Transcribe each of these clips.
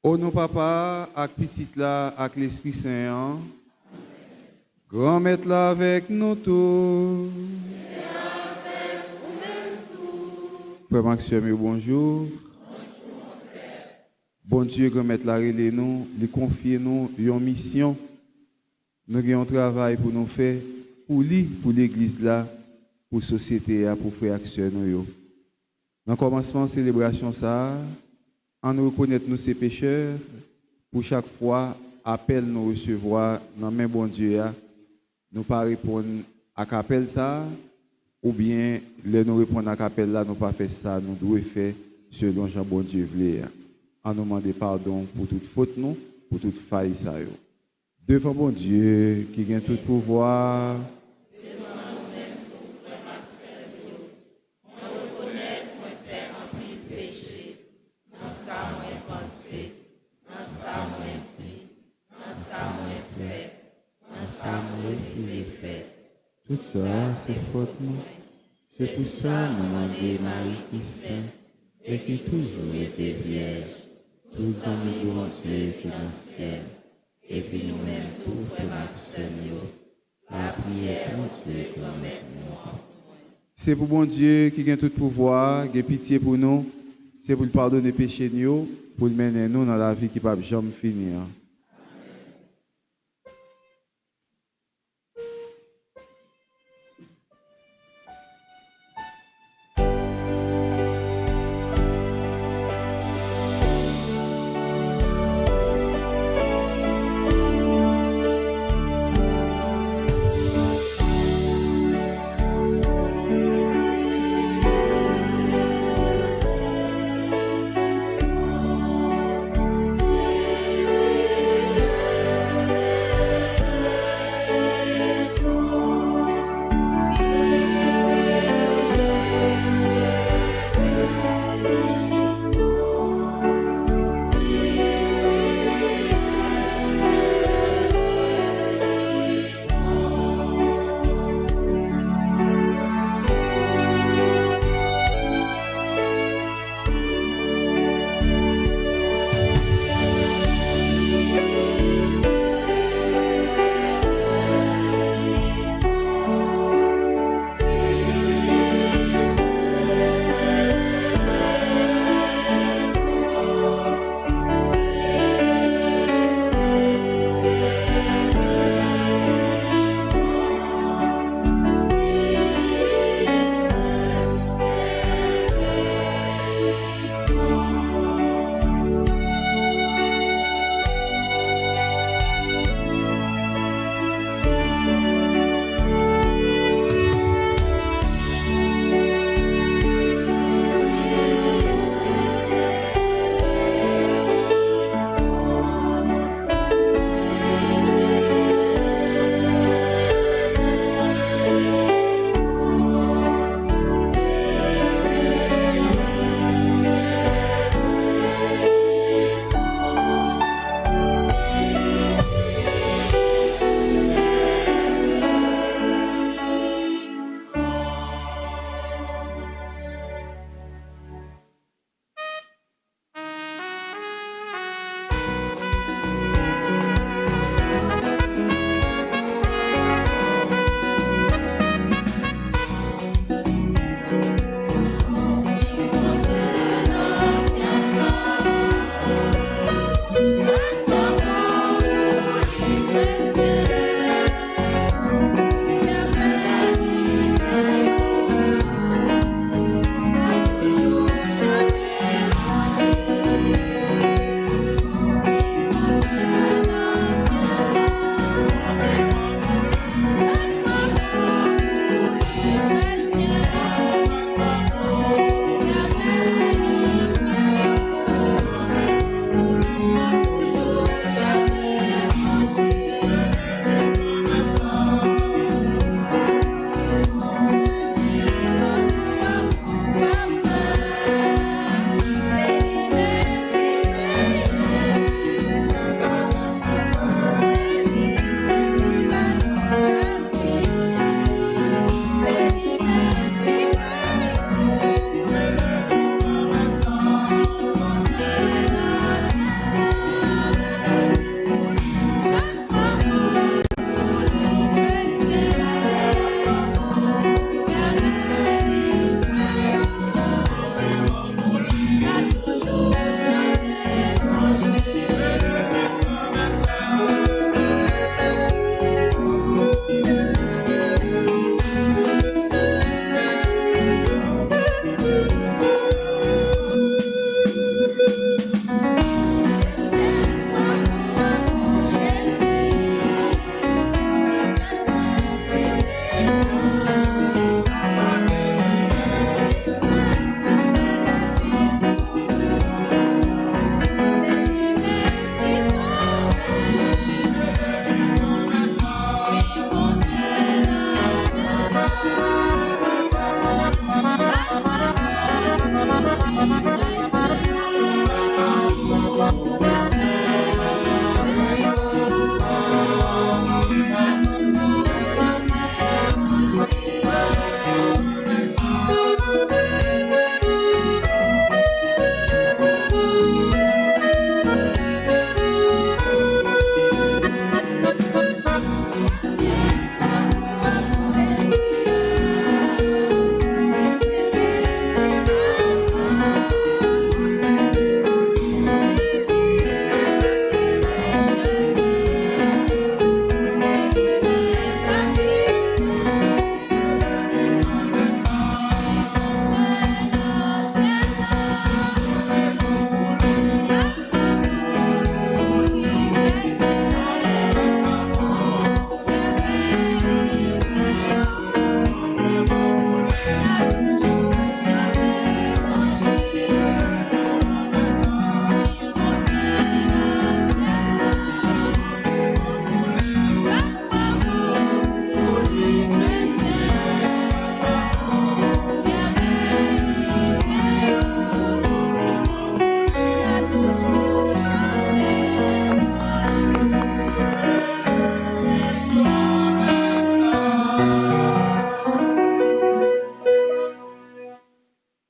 Au nom papa, avec petite là, avec l'Esprit Saint, grand maître là avec nous tous. Frère Maxime, bonjour. Bon Dieu, grand maître là, relais nous, lui confier nous une mission. Nous avons un travail pour nous faire, pour lui, pour l'église là, pour la société, pour frères actions nous. Dans le commencement de la célébration, ça, en nous reconnaître nous ces pécheurs, pour chaque fois, appel nous recevoir dans le même bon Dieu, nous pas répondre à l'appel ça, ou bien nous répondre à l'appel là, nous pas faire ça, nous devons faire selon Jean bon Dieu voulait. En nous demander pardon pour toute faute nous, pour toute faille ça. Devant bon Dieu qui gagne tout pouvoir. Tout ça, c'est faute nous. C'est pour ça, maman de Marie qui saint et qui toujours était vierge, tous amis bon Dieu qui dans le ciel, et puis nous-mêmes, tous frères Maxime, la prière, mon Dieu, grand-mère nous. C'est pour bon Dieu qui gagne tout pouvoir, qui a pitié pour nous. C'est pour le pardonner péché nous, pour le mener nous dans la vie qui ne peut jamais finir.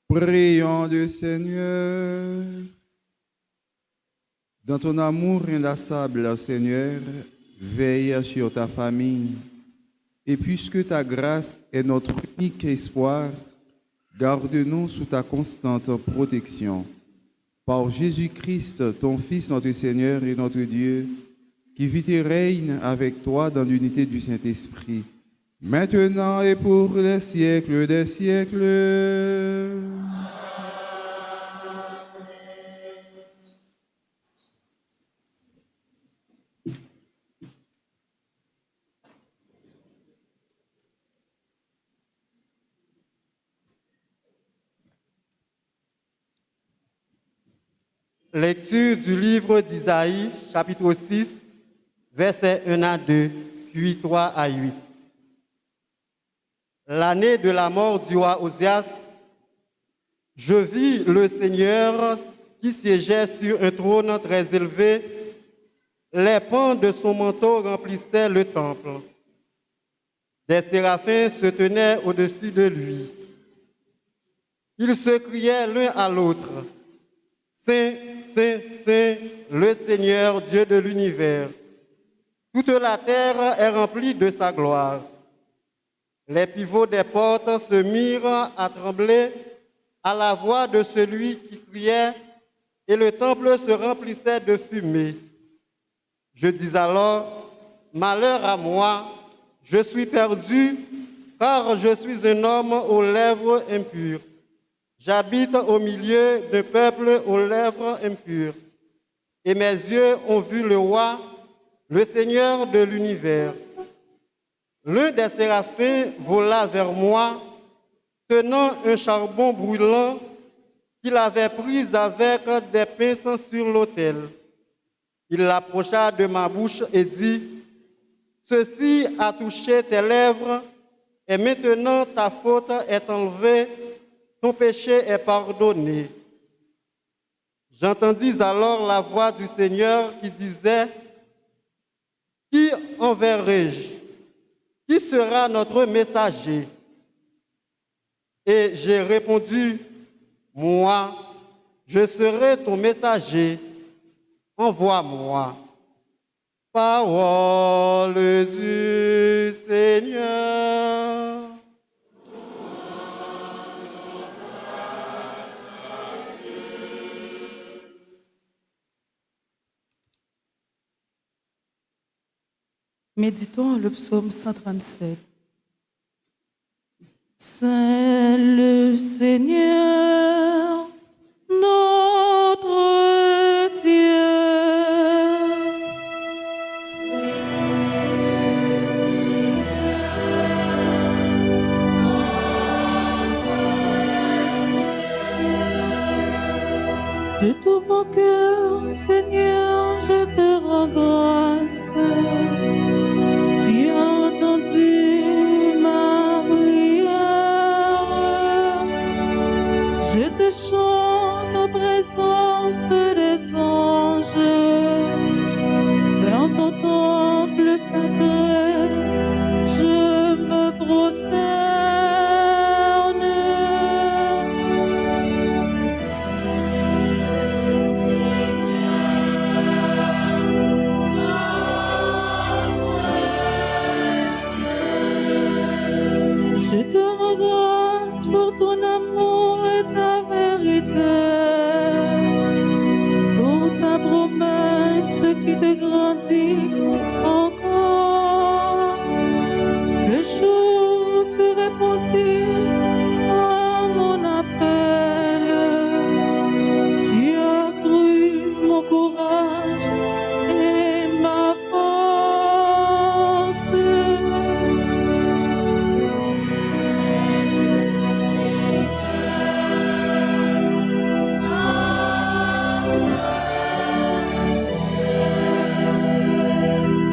Prions le Seigneur. Dans ton amour inlassable, Seigneur, veille sur ta famille. Et puisque ta grâce est notre unique espoir, garde-nous sous ta constante protection. Par Jésus-Christ, ton Fils, notre Seigneur et notre Dieu, qui vit et règne avec toi dans l'unité du Saint-Esprit, maintenant et pour les siècles des siècles. Lecture du livre d'Isaïe, chapitre 6, versets 1 à 2, puis 3 à 8. L'année de la mort du roi Osias, je vis le Seigneur qui siégeait sur un trône très élevé. Les pans de son manteau remplissaient le temple. Des séraphins se tenaient au-dessus de lui. Ils se criaient l'un à l'autre: Saint, Saint, Saint, le Seigneur Dieu de l'univers. Toute la terre est remplie de sa gloire. Les pivots des portes se mirent à trembler à la voix de celui qui criait, et le temple se remplissait de fumée. Je dis alors: malheur à moi, je suis perdu, car je suis un homme aux lèvres impures. J'habite au milieu d'un peuple aux lèvres impures, et mes yeux ont vu le roi, le Seigneur de l'univers. L'un des séraphins vola vers moi, tenant un charbon brûlant qu'il avait pris avec des pinces sur l'autel. Il l'approcha de ma bouche et dit: ceci a touché tes lèvres, et maintenant ta faute est enlevée, ton péché est pardonné. J'entendis alors la voix du Seigneur qui disait: qui enverrai-je? Qui sera notre messager? Et j'ai répondu: moi, je serai ton messager. Envoie-moi. Parole du Seigneur. Méditons le psaume 137. Saint le Seigneur, notre Dieu. De tout mon cœur, Seigneur, je te rends grâce. Tu as entendu ma prière. Je te chante en présence des anges. dit encore. Le jour où tu répondis à mon appel, tu as cru mon courage et ma force.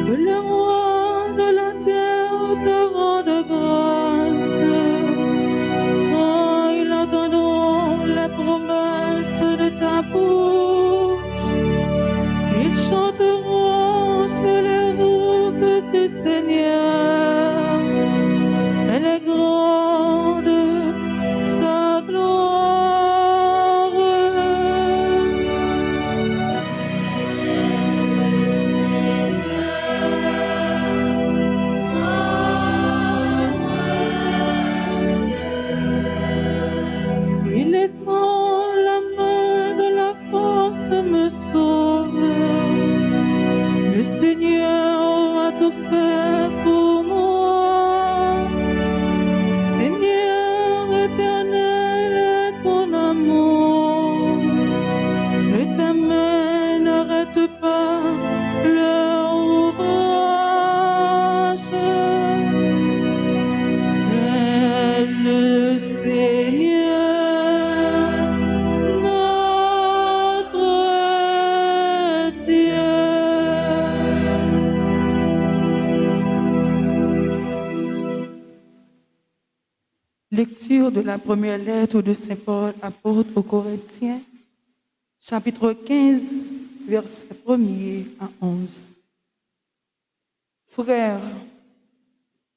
Que le roi de la terre te rende grâce quand ils entendront la promesse de ta bouche. Ils chanteront sur les routes du Seigneur. Elle est grande, sa gloire. Il étend la main de la force, me sauve. Le Seigneur a tout fait pour moi. Seigneur éternel est ton amour. Et ta main n'arrête pas leur ouvrage. C'est le Seigneur, notre Dieu. Lecture de la première lettre de Saint Paul, apôtre aux Corinthiens, chapitre 15, versets 1er à 11. Frères,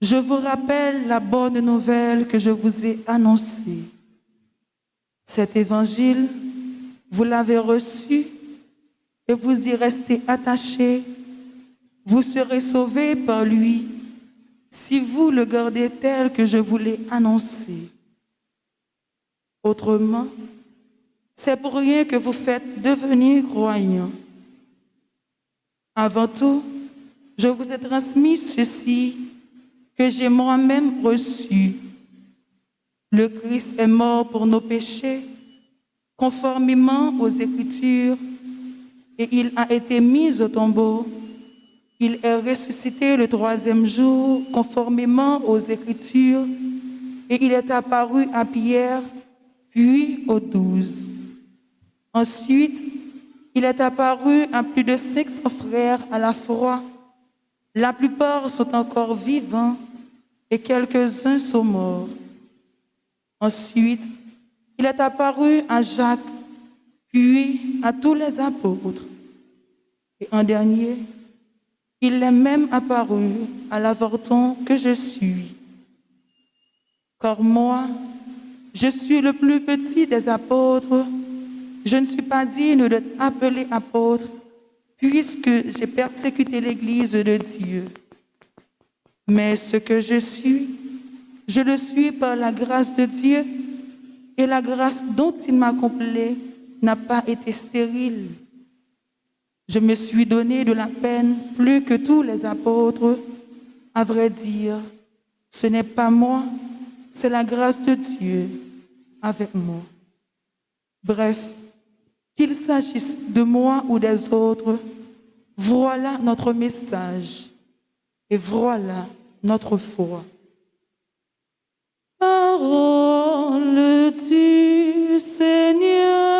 je vous rappelle la bonne nouvelle que je vous ai annoncée. Cet évangile, vous l'avez reçu et vous y restez attachés. Vous serez sauvés par lui si vous le gardez tel que je vous l'ai annoncé. Autrement, c'est pour rien que vous faites devenir croyants. Avant tout, je vous ai transmis ceci que j'ai moi-même reçu. Le Christ est mort pour nos péchés, conformément aux Écritures, et il a été mis au tombeau. Il est ressuscité le troisième jour, conformément aux Écritures, et il est apparu à Pierre, puis aux 12. Ensuite, il est apparu à plus de 500 frères à la fois. La plupart sont encore vivants et quelques-uns sont morts. Ensuite, il est apparu à Jacques, puis à tous les apôtres. Et en dernier, il est même apparu à l'avorton que je suis. Car moi, je suis le plus petit des apôtres. Je ne suis pas digne d'être appelé apôtre, puisque j'ai persécuté l'Église de Dieu. Mais ce que je suis, je le suis par la grâce de Dieu, et la grâce dont il m'a comblé n'a pas été stérile. Je me suis donné de la peine plus que tous les apôtres. À vrai dire, ce n'est pas moi, c'est la grâce de Dieu avec moi. Bref, qu'il s'agisse de moi ou des autres, voilà notre message et voilà notre foi. Parole du Seigneur.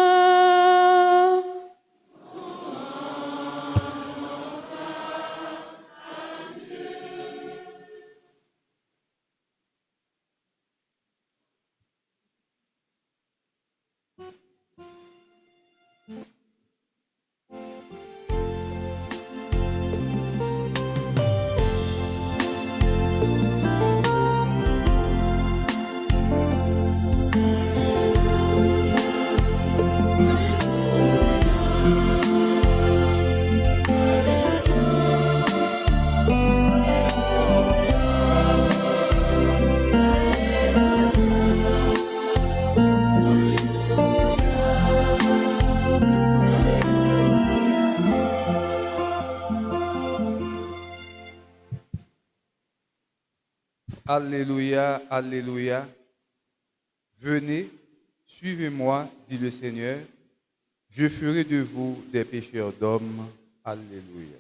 Alléluia, Alléluia. Venez, suivez-moi, dit le Seigneur. Je ferai de vous des pêcheurs d'hommes. Alléluia.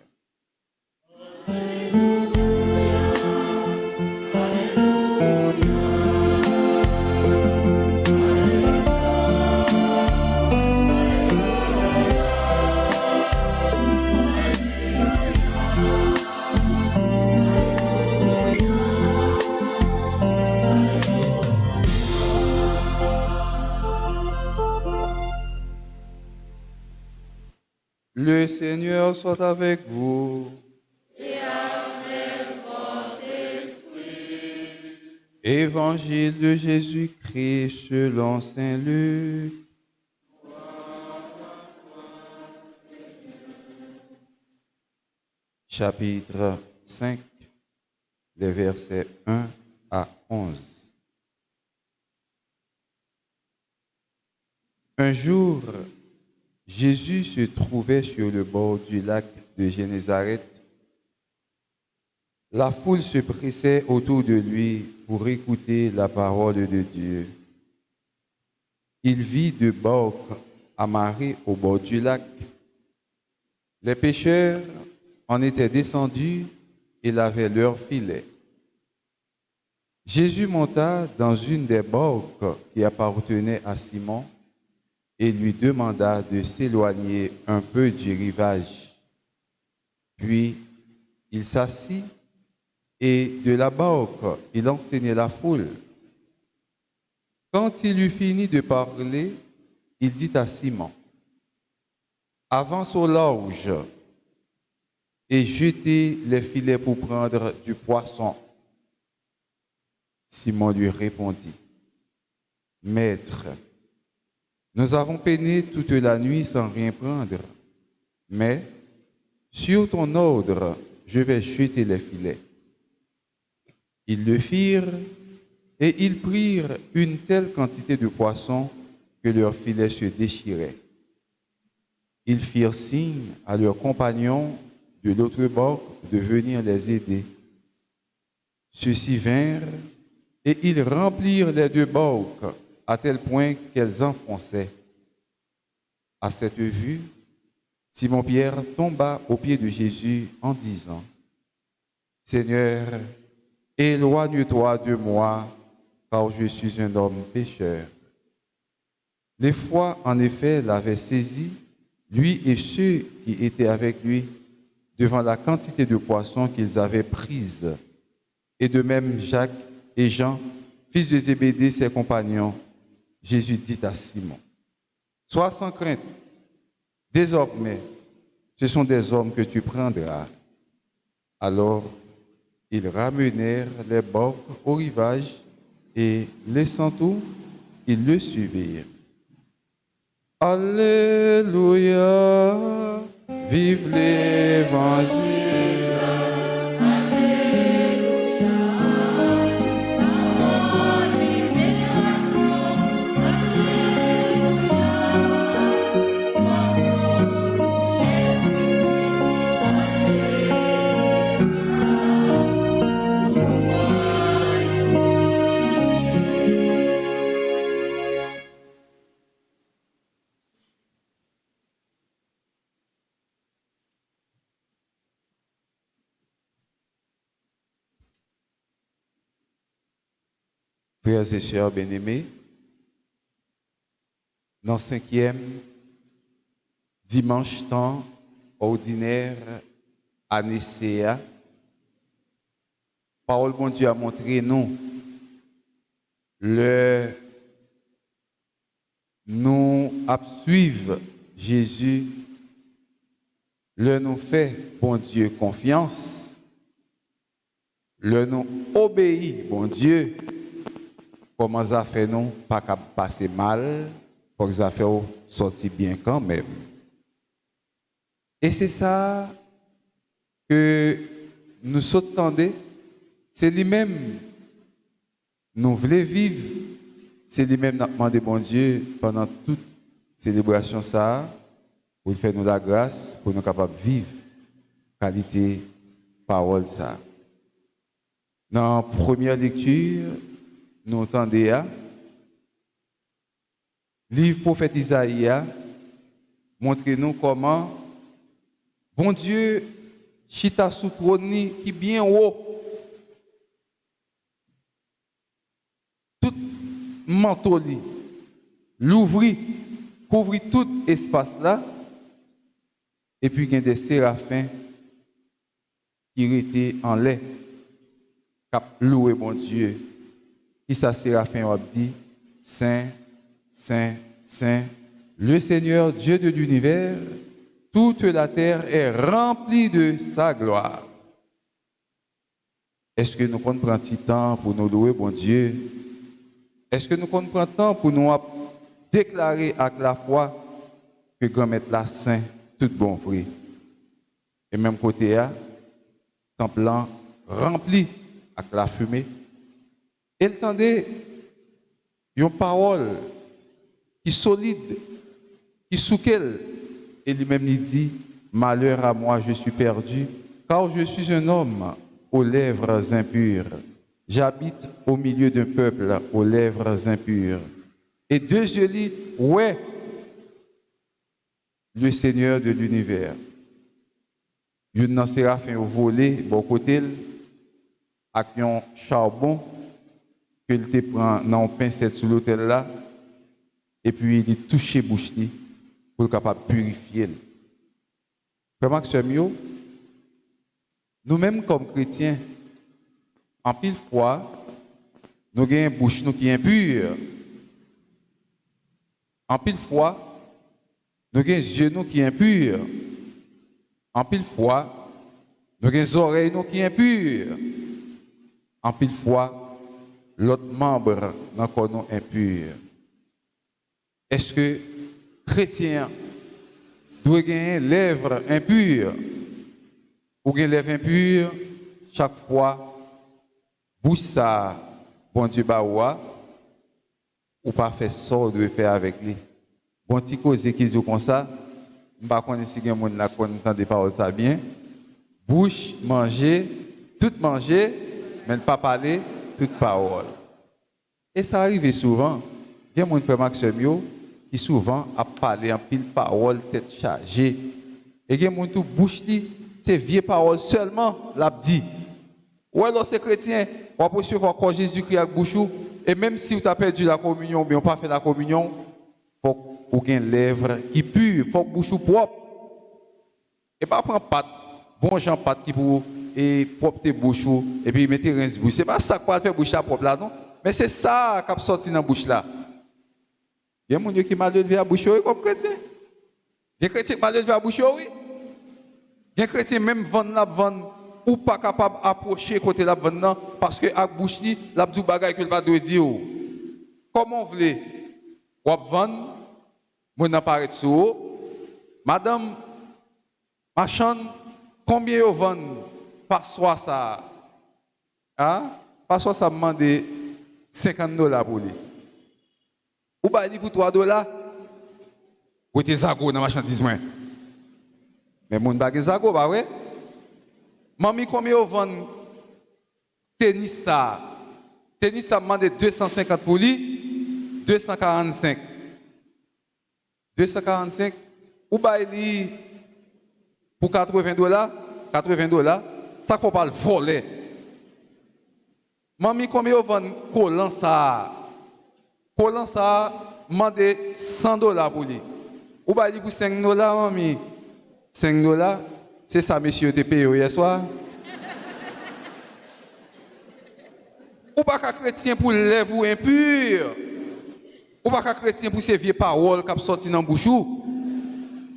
Le Seigneur soit avec vous. Et avec votre esprit. Évangile de Jésus-Christ selon saint Luc. Chapitre 5, les versets 1 à 11. Un jour, Jésus se trouvait sur le bord du lac de Génézareth. La foule se pressait autour de lui pour écouter la parole de Dieu. Il vit deux barques amarrées au bord du lac. Les pêcheurs en étaient descendus et lavaient leurs filets. Jésus monta dans une des barques qui appartenait à Simon et lui demanda de s'éloigner un peu du rivage. Puis il s'assit et de la barque, il enseignait la foule. Quand il eut fini de parler, il dit à Simon, « Avance au large et jetez les filets pour prendre du poisson. » Simon lui répondit, « Maître, nous avons peiné toute la nuit sans rien prendre, mais sur ton ordre, je vais jeter les filets. » Ils le firent et ils prirent une telle quantité de poissons que leurs filets se déchiraient. Ils firent signe à leurs compagnons de l'autre barque de venir les aider. Ceux-ci vinrent et ils remplirent les deux barques à tel point qu'elles enfonçaient. À cette vue, Simon-Pierre tomba aux pieds de Jésus en disant, « Seigneur, éloigne-toi de moi, car je suis un homme pécheur. » L'effroi, en effet, l'avait saisi, lui et ceux qui étaient avec lui, devant la quantité de poissons qu'ils avaient prise. Et de même Jacques et Jean, fils de Zébédée, ses compagnons. Jésus dit à Simon, « Sois sans crainte, désormais, ce sont des hommes que tu prendras. » Alors, ils ramenèrent les barques au rivage et, laissant tout, ils le suivirent. Alléluia, vive l'Évangile. Frères et sœurs bien-aimés, dans le 5e dimanche temps ordinaire année CA, parole bon Dieu a montré nous suivre Jésus, nous fait bon Dieu confiance, nous obéit bon Dieu. Comment ça fait nous pas passer mal, pour que ça fait sortir bien quand même. Et c'est ça que nous s'attendons, c'est lui-même nous voulons vivre, c'est lui-même nous demander bon Dieu pendant toute célébration ça, pour faire nous la grâce, pour nous capables de vivre qualité parole ça. Dans la première lecture, nous entendons livre prophète Isaïe montre-nous comment bon Dieu chita sous trône qui bien haut. Tout manteau l'ouvrit, couvrit tout espace là. Et puis il y a des séraphins qui étaient en lait, qui loué mon Dieu. Qui ça séraphin a dit Saint, Saint, Saint, le Seigneur Dieu de l'univers, toute la terre est remplie de sa gloire. Est-ce que nous prenons un petit temps pour nous louer, bon Dieu? Est-ce que nous prenons un temps pour nous déclarer avec la foi que grand-maître la saint, tout bon frère? Et même côté là, temple rempli avec la fumée. Et entendez une parole qui est solide, qui souquelle. Et lui-même il dit, malheur à moi, je suis perdu, car je suis un homme aux lèvres impures. J'habite au milieu d'un peuple aux lèvres impures. Et deux yeux disent, ouais, le Seigneur de l'univers. Il y a un séraphin au volet, bon côté, avec un charbon, qu'il te prend dans un pincette sous l'autel là, et puis il touche bouche pour être capable de purifier. Frère Maxime, nous-mêmes comme chrétiens, en pile fois, nous avons une bouche qui est impure. En pile fois, nous avons des yeux qui sont impurs. En pile fois, nous avons des oreilles qui sont impures. En pile fois, l'autre membre dans corps nous impur. Est-ce que chrétien doit gagner lèvres impures ou gagner lèvres impures chaque fois bouche ça bon Dieu baoua ou pas faire ça doit faire avec lui. Bon petit cause qui dit comme ça, je pas connais si quelqu'un monde là connaît des paroles ça bien. Bouche manger, tout manger, mais pas parler toute parole. Et ça arrive souvent. Il y a mon frère Maxime qui souvent a parlé en pile parole, tête chargée. Et il y a mon tout bouche dit, c'est vieille parole seulement, l'a dit. Ou alors c'est chrétien, on peut suivre encore Jésus-Christ avec bouche. Et même si vous avez perdu la communion, ou bien on pas fait la communion, il faut que vous ayez une lèvre qui pure, il faut que bouche propre. Et pas prendre pâte, bon Jean pâte qui pour et propre tes bouches et puis mettez rince bouche. C'est pas ça qu'on va faire bouche propre là non, mais c'est ça qui a sorti dans bouche là. Il y a des gens qui mal élevé à bouche comme chrétien. Il y a des chrétiens qui mal élevé à bouche oui. Il y a des chrétiens même vendre ou pas capable d'approcher côté la vendre parce que à bouche li la dou bagay que le pas doit dire. Comment vous voulez ou vendre mon apparaît sous madame marchande combien vous vendez par soir ça? Hein? Par soir ça demande $50 pour lui. Ou bah il pour $3. Ou t'es zago dans marchandise moi. Mais mon bagay zago bah ouais. Mami combien vous vendez tennis ça? Tennis ça demande 250 pour lui, 245. 245 ou bah il pour $80, $80, ça faut pas le voler. Mami, combien vous vendez collant ça? Collant ça, demande $100 pour lui. Ou bah il pour $5, mami. $5, c'est ça, monsieur, te payé hier soir. Ou pas qu'un chrétien pour lèvres ou impur. Ou pas qu'un chrétien pour ces vieilles paroles qui sortent dans le bouchou.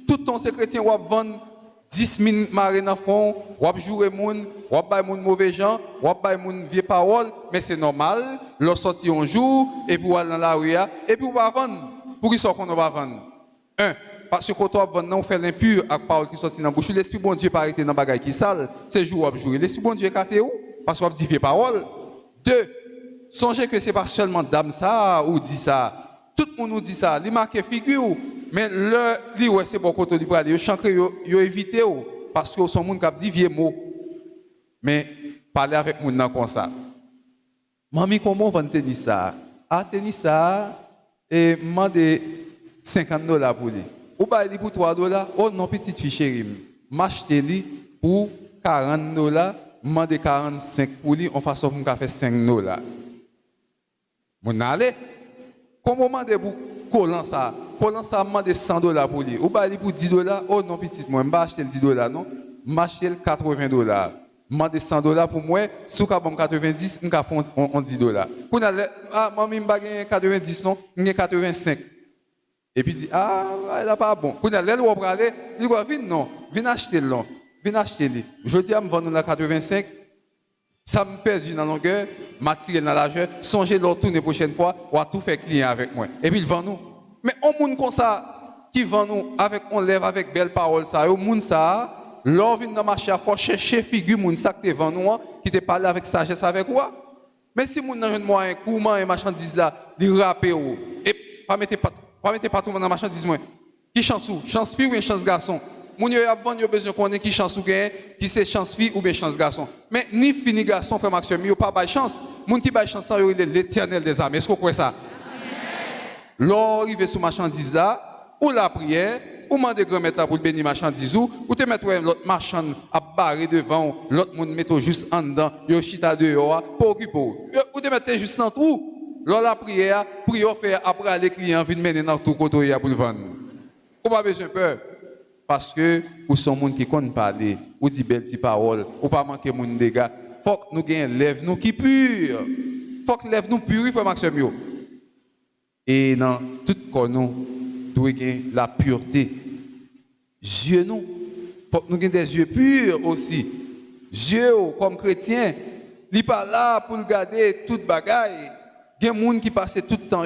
Tout le temps, ces chrétiens vont vendre 10 000 marées dans le fond, ou jouer moun, ou bay moun mauvais gens, ou bay moun vieille parole, mais c'est normal, leur sorti un jour, et puis aller dans la rue, et puis on va vendre. Pour qui sort qu'on va vendre? Un, parce que quand on va vendre, on fait l'impur avec parole qui sorti dans la bouche. L'esprit bon Dieu pas arrêté dans bagaille qui sale, c'est jour où jouer. L'esprit bon Dieu est caté où? Parce qu'on dit vieille parole. Deux, songez que c'est pas seulement dame ça ou dit ça. Tout le monde nous dit ça, il marque figure, mais le dit ouais c'est bon côté libre aller, chancre yo éviter parce que son monde qui dit vieux mot. Mais parler avec moun nan comme ça. Mami, comment vend tennis ça? Ah, tennis ça, et demande $50 pour lui. Ou bah il pour $3. Oh non, petite fille chérie, m'acheter lui pour $40, demande 45 pour lui, on façon pour me faire $5. Mon allez, comment demander pour collant ça demande $100 pour lui. Ou bah il pour $10, oh non, petite moi, m'ba acheter $10 non, m'acheter $80. Demande $100 pour moi, sous ka bon 90, m'ka font on $10. Pour ah maman m'ba gagner 90 non, m'gagne 85. Et puis dit ah elle a pas bon. Pour l'aile ou aller, il va venir non, viens acheter là. Viens acheter lui. Je dis à me vendre la 85. Ça me perdu dans la longueur, m'a tiré dans la largeur, songez de retourner prochaine fois, ou à tout faire client avec moi. Et puis il vend nous. Mais on monde comme ça qui vend nous avec on lève avec belle parole ça, au monde ça, l'or vient dans marché à faut chercher figure monde ça qui te vend nous qui te parle avec sagesse avec quoi. Mais si monde dans un moyen comment et marchandise là, il rapper et pas mettre pas tout dans la marchandise moi. Qui chance ou chance fille ou bien chance garçon. Moun yo a vendre yo besoin connaître qui chance ou gain, qui c'est chance fille ou bien chance garçon. Mais ni fille ni garçon frère Maxime, yo pas bail chance. Moun qui bail chance ça yo l'Éternel des armées. Est-ce que vous croyez ça? L'or arrive sur marchandise là, ou la prière, ou demander grand-mère là pour bénir marchandise ou te mettre l'autre marchand à barrer devant, l'autre monde mettre juste en dedans, yo chita dehors pour occuper. Ou te mettre juste dans tout. Lors la prière, faire après les clients viennent mener dans tout côté pour le vendre. Ou pas besoin peur. Parce que vous sommes gens qui connaissent parler, ou dit belle parole, ou pas manquer mon dégâts. Faut que nous gagnons lève nous qui pur. Faut que lève nous pur, frère Maxime. Et dans tout corps nous doit gagner la pureté. Yeux nous, faut que nous gagnons des yeux purs aussi. Yeux comme chrétiens, il pas là pour garder toute bagaille. Il y a des gens qui passent tout le temps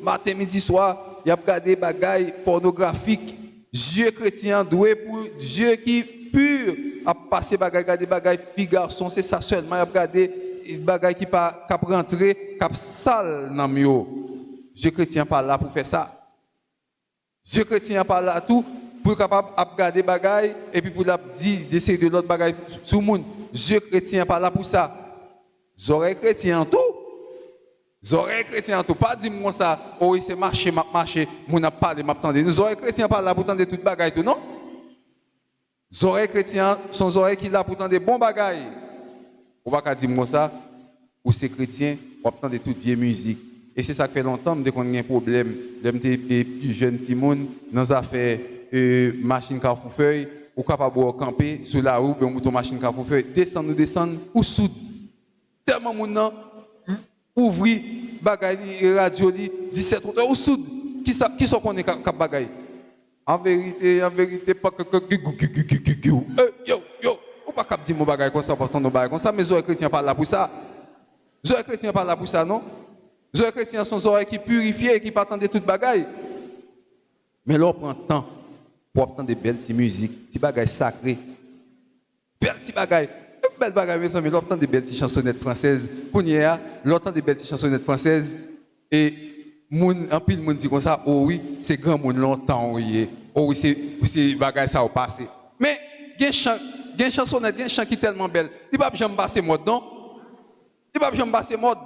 matin, midi, soir, ils regardent des bagailles pornographiques. Dieu chrétien doué pour Dieu qui pur à passer bagaille des bagailles filles garçons c'est ça seulement regarder bagaille qui pas cap rentrer cap sale dans mio. Dieu chrétien pas là pour faire ça. Dieu chrétien pas là tout pour capable regarder bagaille et puis pour la dire d'essayer de l'autre bagaille sur monde. Dieu chrétien pas là pour ça. Oreilles chrétien tout. Oreilles chrétiens tout pas dire moi ça oh c'est marché mon a parlé m'attendre nous oreilles chrétiens pas là pour tendre toute bagaille tout non oreilles chrétiens sont oreilles qui là pour tendre bon bagaille ou pas dire moi ça ou c'est chrétien ou attendre toute vieille musique et c'est ça qui fait longtemps dès qu'on a un problème j'étais plus jeune Simone dans affaire machine carrefour feuille ou capable de camper sur la route un mouton machine carrefour feuille descendre ou soude tellement mon ouvrir bagaille radio li 17 ou soude qui sont connaît cap bagaille en vérité pas que yo ou pas cap dire mon bagaille comme ça portant nos bagaille comme ça mais les chrétiens pas là pour ça les chrétiens pas là pour ça non les chrétiens sont oreilles qui purifiées qui pas attendre toute bagaille mais là on prend temps pour entendre des belles musiques des bagailles sacrées belles bagailles belle bagaille mais ça mais l'entend des belles chansonnettes françaises pour hier l'entend des belles chansonnettes françaises et moun en pile monde dit comme ça oh oui c'est grand monde longtemps oui oh oui c'est bagaille ça au passé mais gen chansonnette gen chant qui tellement belle il pas jamais passer mode non il pas jamais passer mode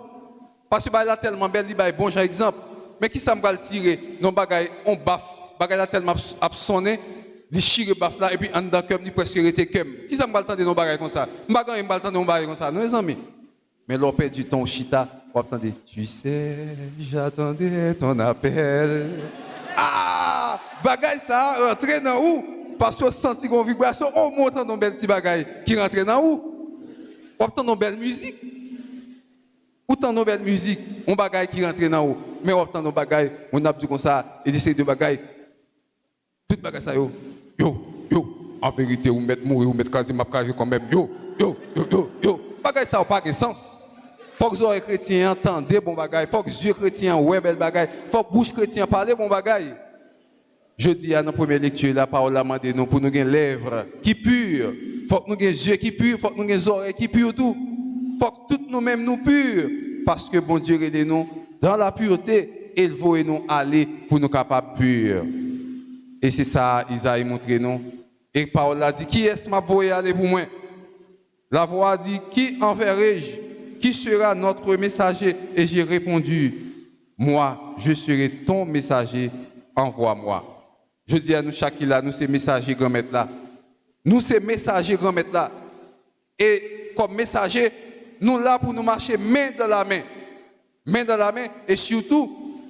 parce que là tellement belle il ba bon genre exemple mais qui ça me va le tirer non bagaille on baffe bagaille là tellement absonné les chire baf là et puis en dedans comme ni presque été comme qui ça me va attendre nos bagages comme ça m'bagan me attendre nos bagages comme ça nos amis mais l'on perd du temps chita on attendait tu sais j'attendais ton appel ah bagage ça rentrer dans où parce que senti une vibration on monte dans belle petit bagage qui rentre dans où on entend nos belle musique autant nos belle musique on bagage qui rentre dans où mais on entend nos bagages on a dit comme ça et essayer de bagages tout bagage ça yo en vérité ou mettre mourir ou mettre quasiment caser quand même yo bagage ça pas de sens faut que les chrétiens entendent bon bagage faut que Dieu chrétien ouais belle bagage faut que bouche chrétien parler bon bagage je dis à notre première lecture la parole a demandé nous pour nous gagner lèvres qui pures faut que nous gagner yeux qui purs faut que nous gagner oreilles qui pures tout faut que toutes nous-mêmes nous purs parce que bon Dieu aide nous dans la pureté il veut nous aller pour nous capables purs. Et c'est ça, Isaïe montre nous. Et Paul a dit, qui est-ce que m'a voulu aller pour moi? La voix a dit, qui enverrai-je? Qui sera notre messager? Et j'ai répondu, moi, je serai ton messager, envoie-moi. Je dis à nous, Shakila, nous ces messagers grand-maître là. Nous ces messagers grand-maître là. Et comme messagers, nous là pour nous marcher main dans la main. Main dans la main. Et surtout,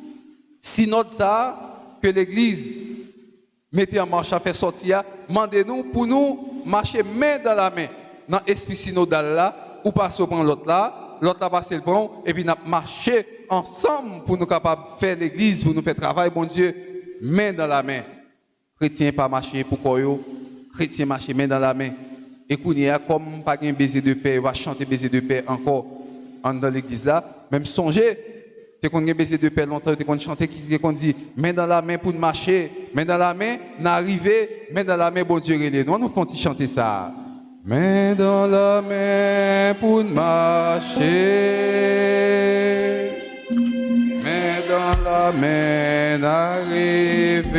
si notre ça, que l'Église mettez en marche à faire sortir, demandez-nous pour nous marcher main dans la main. Dans l'esprit synodal là, ou passer prendre l'autre là passer le prend, et puis nous marcher ensemble pour nous capables de faire l'église, pour nous faire travail, bon Dieu, main dans la main. Chrétien pas marcher pour quoi, chrétien marcher main dans la main. Et qu'on y a comme pas un baiser de paix, on va chanter baiser de paix encore dans l'église là, même songer. Tu qu'on a baiser de paix longtemps, tu qu'on chanter qui qu'on dit main dans la main pour marcher, main dans la main, n'arriver, main dans la main, bon Dieu, nous nous font chanter ça. Main dans la main pour marcher, main dans la main d'arriver,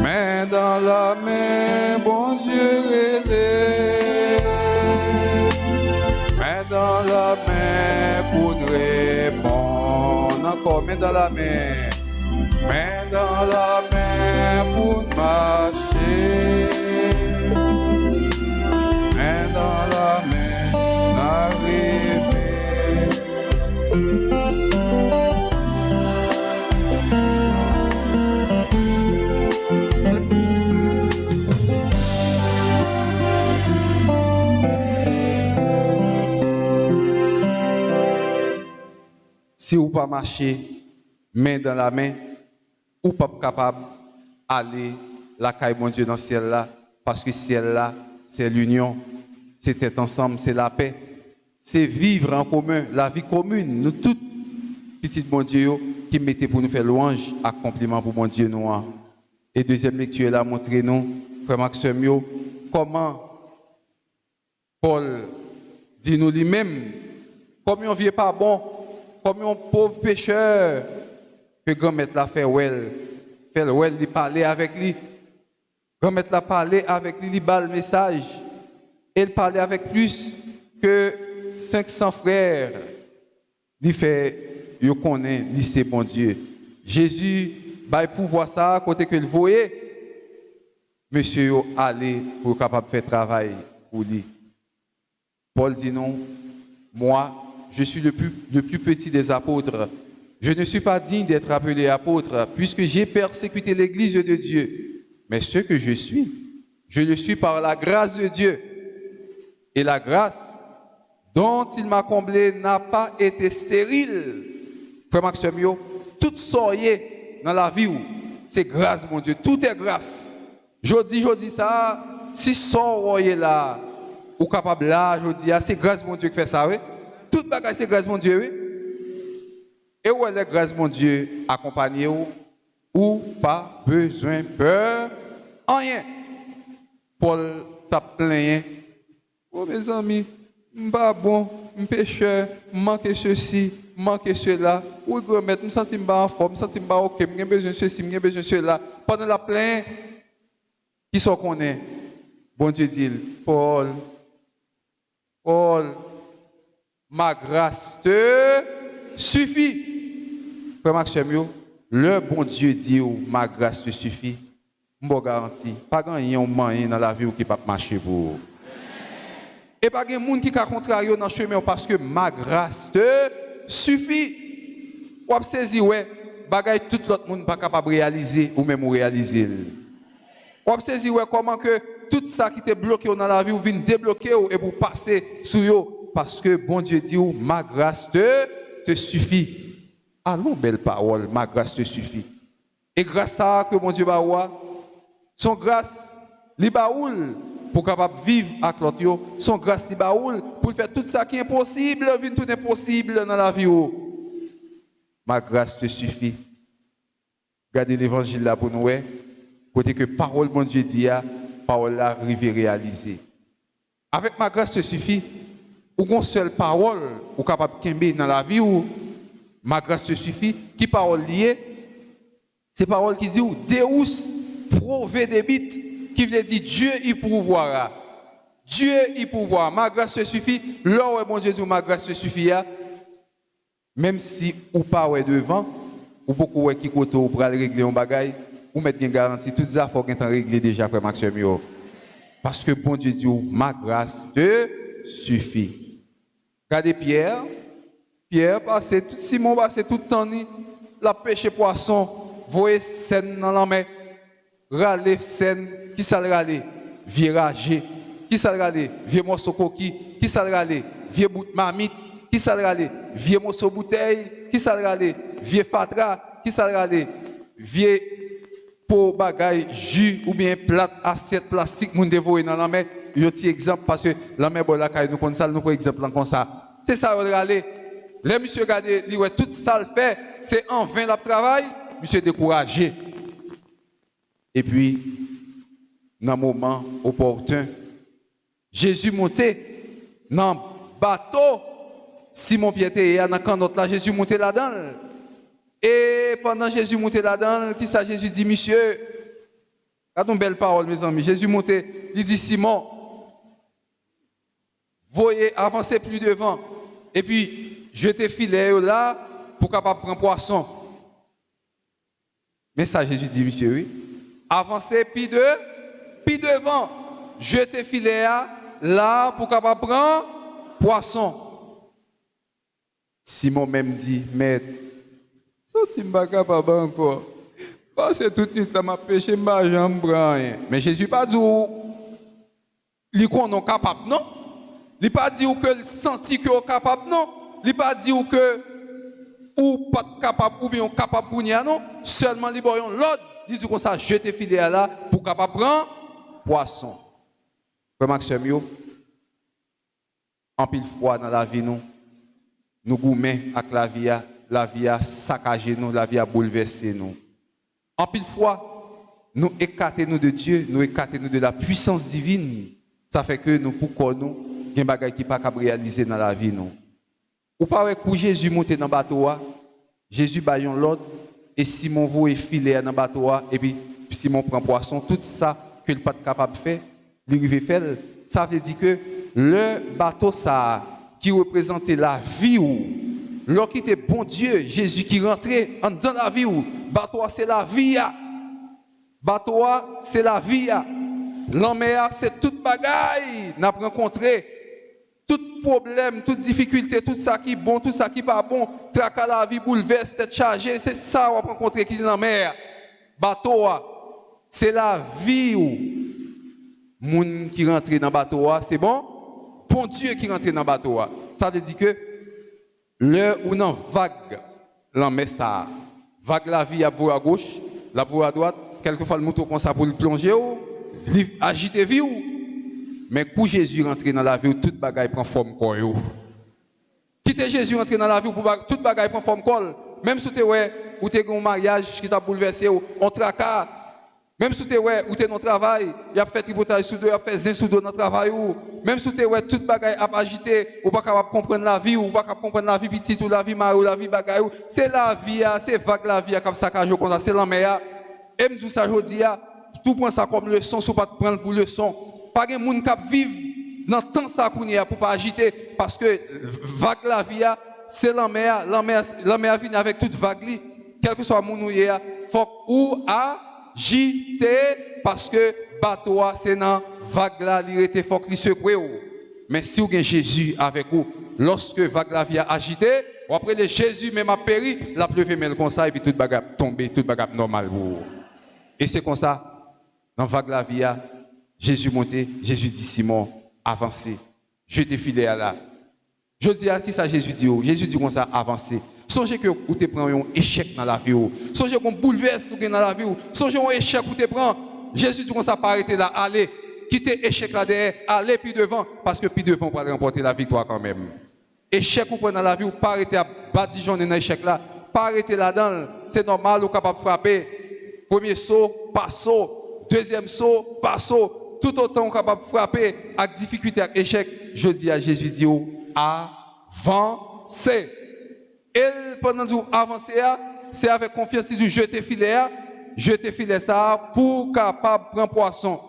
main dans la main, bon Dieu relais, main dans la main pour nous répondre, encore main dans la main pour marcher. Dans la main d'arriver. Si vous pas marcher main dans la main, ou pas capable d'aller la caille mon Dieu dans le ciel là, parce que ciel là, c'est l'union, c'est être ensemble, c'est la paix, c'est vivre en commun, la vie commune. Nous tous, petits bon Dieu, qui mettez pour nous faire louange, accomplissement pour mon Dieu noir. Et deuxième lecture, là, montrez-nous, frère Maxime, comment Paul dit nous lui-même, comme un vieux pas bon, comme un pauvre pécheur, que grand-maître l'a fait il parlait avec lui. Grand-maître l'a parlé avec lui, il bat le message. Il parlait avec plus que 500 frères. Il fait, il connaît, il sait bon Dieu. Jésus, bah, pour voir ça, côté que le voyait, monsieur allé pour capable de faire travail pour lui. Paul dit non, moi, je suis le plus petit des apôtres. Je ne suis pas digne d'être appelé apôtre, puisque j'ai persécuté l'Église de Dieu. Mais ce que je le suis par la grâce de Dieu. Et la grâce dont il m'a comblé n'a pas été stérile. Frère Maxime, tout soyez dans la vie, c'est grâce, mon Dieu. Tout est grâce. Je dis ça, si soyez là, ou capable là, je dis, c'est grâce, mon Dieu, qui fait ça, oui. Toute bagage, c'est grâce, mon Dieu, oui. Et où est la grâce, mon Dieu, accompagné ou pas besoin peur, rien. Paul t'a plaint. Oh mes amis, m'pas bon, m'pêcheur, manque ceci, manque cela. Oui, grand-mère, me sens pas en forme, me sens pas ok, j'ai besoin de ceci, j'ai besoin de cela. Pendant la plainte, qui sont connaît? Bon Dieu dit, Paul, ma grâce te suffit. Frère Maxime, le bon Dieu dit, ma grâce te suffit. Je vous garantis, pas grand moyen dans la vie qui ne peut pas marcher pour vous. Et pas de monde qui a contrarié dans le chemin parce que ma grâce te suffit. Ou saisi ouais, bagay tout l'autre monde pas capable de réaliser ou même réaliser. Ou saisi ouais comment que tout ça qui était bloqué dans la vie ou vient débloquer et pour passer sur yo parce que bon Dieu dit ma grâce te suffit. Allons belle parole, ma grâce te suffit. Et grâce à ça que mon Dieu va son grâce li baoul pour capable vivre avec l'autre, son grâce li baoul pour faire tout ça qui est impossible, vivre tout impossible dans la vie. Ma grâce te suffit. Regardez l'évangile là pour nous, côté que parole mon Dieu dit, parole là arrive réaliser. Avec ma grâce te suffit, ou une seule parole ou capable de dans la vie ou ma grâce te suffit, qui parole liée, c'est parole qui dit Deus provedebit, qui veut dire Dieu y pourvoira. Dieu y pouvoir, ma grâce te suffit. Là où mon Dieu dit ma grâce te suffit, même si ou pas ouais devant, ou beaucoup ouais qui côté ou pour régler un bagage, ou mettre une garantie, tout ça faut qu'on régler déjà frère Maxime. Parce que bon Dieu dit ma grâce te suffit. Regardez Pierre passait tout Simon passait tout le temps la pêche poisson, voyez scène dans la mer, râler scène, qui ça le râler, vieux ragé, qui ça le râler, vieux morceau coquille, qui ça le râler, vieux bout de marmite, qui ça le râler, vieux morceau bouteille, qui ça le râler, vieux fatra, qui ça le râler, vieux pot bagaille jus ou bien plate assiette plastique moun dévorer dans la mer. Yo ti exemple parce que la mer bola kay nous comme ça nous pour exemple comme ça. C'est ça on râler. Les monsieur regardez, li ouais tout ça le fait, c'est en vain le travail, monsieur découragé. Et puis dans un moment opportun, Jésus montait dans le bateau, Simon Pierre était dans le canot là, Jésus montait là-dedans. Et pendant Jésus montait là-dedans, qui ça Jésus dit, monsieur, regardez une belle parole mes amis, Jésus montait, il dit Simon, voyez, avancez plus devant, et puis jetez filet là pour capable prendre poisson. Mais ça Jésus dit, monsieur, oui, avancez puis devant, jetez filet là pour capable prendre poisson. Simon même dit, maître, sorti m'pa capable encore. Parce que toute nuit là m'a péché, m'pa jamais prend rien. Mais Jésus pas dit li qu'on non capable non. Il pas dit que le senti que est capable non. Il pas dit que ou pas capable ou bien capable pour non. Seulement li boyon l'autre, il dit comme ça jeter filet là pour capable prendre poisson. Frère Maxime yo, en pile fois dans la vie nous goumets avec la vie a saccagé nous, la vie a bouleversé nous. En pile fois, nous écartons nous de Dieu, nous écartons nous de la puissance divine. Ça fait que nous, pour nous, il y a des choses qui ne sont pas réalisées dans la vie. Nous. Ou pas avec Jésus monté dans le bateau, Jésus baillon l'autre, et Simon vous est filé dans le bateau, et puis Simon prend poisson, tout ça que le pas capable de faire, il faire. Ça veut dire que le bateau ça, qui représentait la vie ou lorsqu'il était bon Dieu, Jésus qui rentrait dans la vie ou bateau c'est la vie. Bateau c'est la vie. L'homme c'est toute bagaille n'a rencontré tout problème, toute difficulté, tout ça qui est bon, tout ça qui n'est pas bon, tracas la vie, bouleverse, tête chargée, c'est ça qu'on va rencontrer qui est dans la mer. Bateau c'est la vie ou moun qui rentre dans bateau c'est bon? Bon Dieu qui rentre dans le bateau. Ça veut dire que l'heure où dans vague, l'en ça. Vague la vie à vous à gauche, la vous à droite, quelquefois le mouton comme ça pour le plonger ou agiter vie ou. Mais quand Jésus rentre dans la vie, toute bagaille prend forme quoi yo. Quitter Jésus rentrer dans la vie pour toute bagaille prend forme quoi. Même si tu ouais ou tu un mariage qui t'a bouleversé ou on tracas. Même si tu es ou tu es dans le travail, il a fait tripotage sous deux, il a fait zin sous deux dans le travail. Même si tu es toute bagaille à agiter, ou pas capable de comprendre la vie, ou pas capable de comprendre la vie petite, ou la vie mari, ou la vie bagaille. C'est la vie, c'est vague la vie, comme ça, comme ça, c'est la mer. Et me dit ça, je dis, tout prend ça comme leçon, si pas prendre pour leçon. Pas de monde qui vivre dans le temps ça qu'on y a pour pas agiter, parce que vague la vie, c'est la mer vient avec toute vague. Quel que soit mon il faut ou agiter parce que bateau c'est dans vague là il était fort li secoué. Mais si vous avez Jésus avec vous, lorsque vague la vie a agité, ou après le Jésus même a péri, la pleuve mêle comme ça et puis toute bagarre tomber, toute bagarre normale. Et c'est comme ça dans vague la vie Jésus monté, Jésus dit Simon, avancez. Je te filé à là. Je dis à qui ça Jésus dit? Jésus dit comme ça, avancez. Songez que vous te prenez un échec dans la vie. Songez qu'on bouleverse dans la vie. Songez un échec vous te prend. Jésus dit comme ça, pas arrêter là, allez. Quittez l'échec là derrière, allez puis devant, parce que puis devant, vous allez remporter la victoire quand même. Échec vous prenez dans la vie, vous pas arrêter à badigeonner dans l'échec là. Pas arrêter là-dedans, c'est normal, vous capable de frapper. Premier saut, pas saut. Deuxième saut, pas saut. Tout autant vous capable de frapper avec difficulté, avec échec. Je dis à Jésus, dit, avancez. Et pendant que vous avancez, c'est avec confiance, si vous jetez filet ça pour capable de prendre poisson.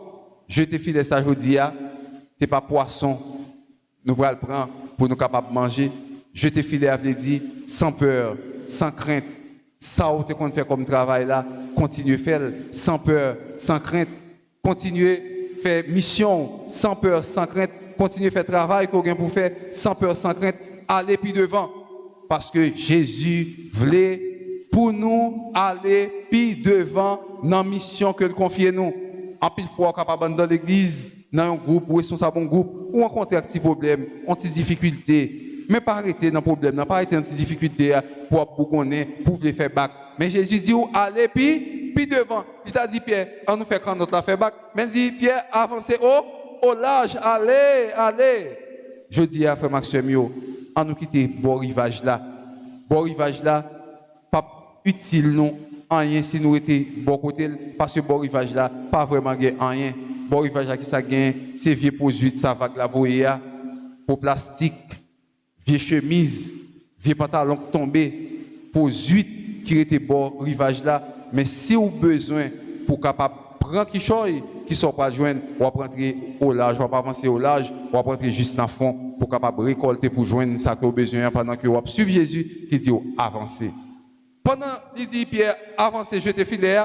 Jetez filet ça, je dis, c'est pas poisson, nous allons le prendre pour nous capables de manger. Jeter filet à dit sans peur, sans crainte. Ça, qu'on fait comme travail là, continuez à faire sans peur, sans crainte. Continuez à faire mission sans peur, sans crainte. Continuez à faire travail qu'on a pour faire sans peur, sans crainte. Allez puis devant. Parce que Jésus voulait pour nous aller puis devant dans la mission que nous confie nous. En pile fois, capable dans l'église, dans un groupe, ou responsable d'un groupe, ou rencontrer un petit problème, une petite difficulté. Mais pas arrêter dans le problème, pas arrêter dans cette difficulté pour connaître, pour faire bac. Mais Jésus dit, allez, puis devant. Il t'a dit, Pierre, on nous fait quand notre la fait bac. Mais il dit, Pierre, avancez au large, allez. Je dis à frère Maxime, on nous quitter bon rivage là. Bon rivage là, pas utile nous, rien si nous étions bon côté, parce que bon rivage là, pas vraiment rien. Bon rivage là qui ça gagne, c'est vieux pour 8, ça va la voyer, pour plastique. Vieux chemise, vieux pantalon tombé pour 8 qui était bon rivage là. Mais si vous avez besoin pour capable prendre quelque chose qui sont pas joindre, ou rentrer au large, ou avancer au large, ou rentrer juste dans le fond pour capable récolter pour joindre ça que vous avez besoin pendant que vous suivez Jésus qui dit avancer. Pendant il dit Pierre avancer, jeter filet.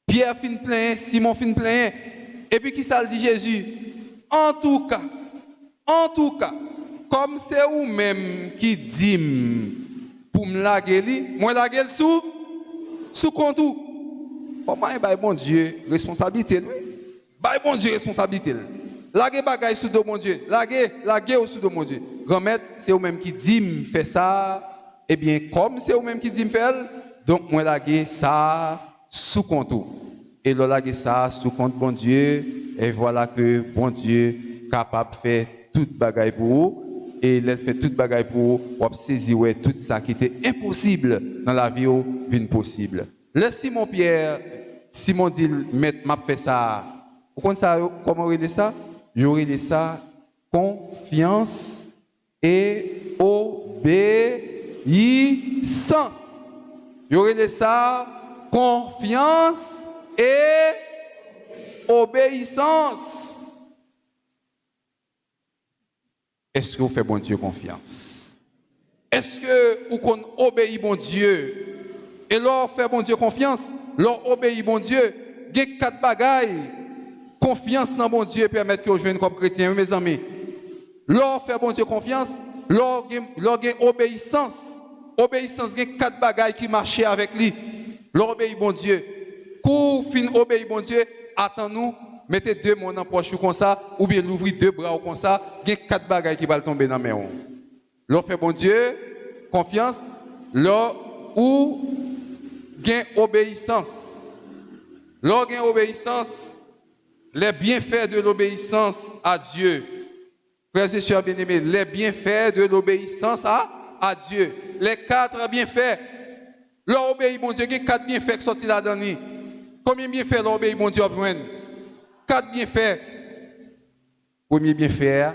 Pierre fin plein, Simon fin plein. Et puis qui ça dit Jésus? En tout cas, comme c'est vous-même qui dit pour me laguer, moi laguer sous compte tout. Comment est bon Dieu responsabilité? Bon Dieu responsabilité. Laguer bagaille sous de mon Dieu. Laguer sous de mon Dieu. Grand-mère, c'est vous-même qui dit fait ça. Eh bien, comme c'est vous-même qui dit faire, donc moi laguer ça sous compte tout. Et le laguer ça sous compte bon Dieu. Et voilà que bon Dieu capable de faire toute bagaille pour vous. Et il fait toute bagaille pour vous saisir tout ça qui était impossible dans la vie vient possible. Le Simon Pierre, Simon dit, maître, m'a fait ça. Vous connaissez comment on dit ça? J'aurais dit ça, confiance et obéissance. J'aurais dit ça, confiance et obéissance. Est-ce que vous faites bon Dieu confiance? Est-ce que vous obéissez bon Dieu? Et leur fait bon Dieu confiance, leur obéit bon Dieu. Il y a 4 bagailles. Confiance dans bon Dieu permet que vous joignez comme chrétien, mes amis. Leur fait bon Dieu confiance, leur obéissance. Obéissance, il y a 4 bagailles qui marchent avec lui. Leur obéit bon Dieu. Quand fin obéit bon Dieu, attends-nous. Mettez 2 mains dans la poche comme ça, ou bien l'ouvrir 2 bras comme ça, il y a 4 bagailles qui vont tomber dans la main. L'on fait bon Dieu, confiance, l'on ou gain obéissance. L'on gain obéissance, les bienfaits de l'obéissance à Dieu. Frères et sœurs bien-aimés, les bienfaits de l'obéissance à Dieu. Les 4 bienfaits. L'on obéit bon Dieu, il y a 4 bienfaits qui sortent là-dedans. Combien de bienfaits l'on obéit bon Dieu? 4 bienfaits. Premier bienfait,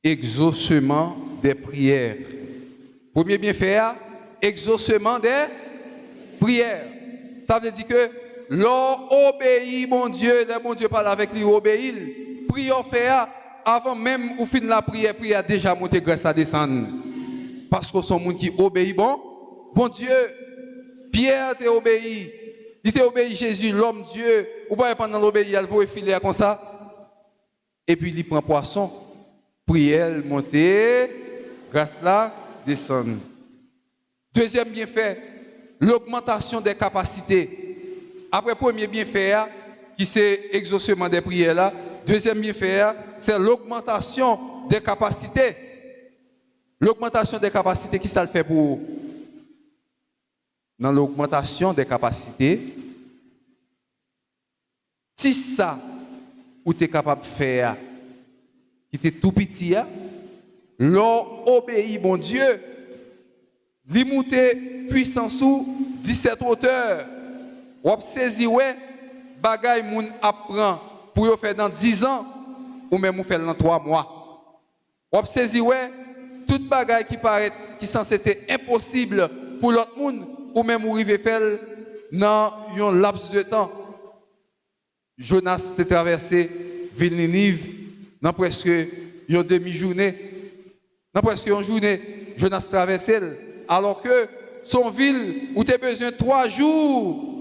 exaucement des prières. Premier bienfait, exaucement des prières. Ça veut dire que l'on obéit, mon Dieu, le bon Dieu parle avec lui, obéit. Prière fait avant même ou fin la prière, prière déjà monté grâce à descendre. Parce que son monde qui obéit, bon Dieu, Pierre t'a obéi. Il t'a obéi Jésus, l'homme Dieu. Ou pas pendant l'obéir, il va filer comme ça. Et puis il prend poisson. Prière, monter, grâce là, descendre. Deuxième bienfait, l'augmentation des capacités. Après premier bienfait, qui c'est exaucement des prières là. Deuxième bienfait, c'est l'augmentation des capacités. L'augmentation des capacités, qui ça le fait pour vous? Dans l'augmentation des capacités, si ça, ou tu es capable de faire, qui était tout petit, l'on obéit, bon Dieu, l'imouté puissance sous 17 hauteurs, ou saisi, ouais, bagay moun apprend pour faire dans 10 ans, ou même faire dans 3 mois. Ou saisi, ouais, toute bagay qui paraît, qui censé être impossible pour l'autre monde, ou même arriver faire dans un laps de temps. Jonas s'est traversé ville Ninive, dans presque une demi-journée, dans presque une journée, Jonas traversait, alors que son ville où tu as besoin de 3 jours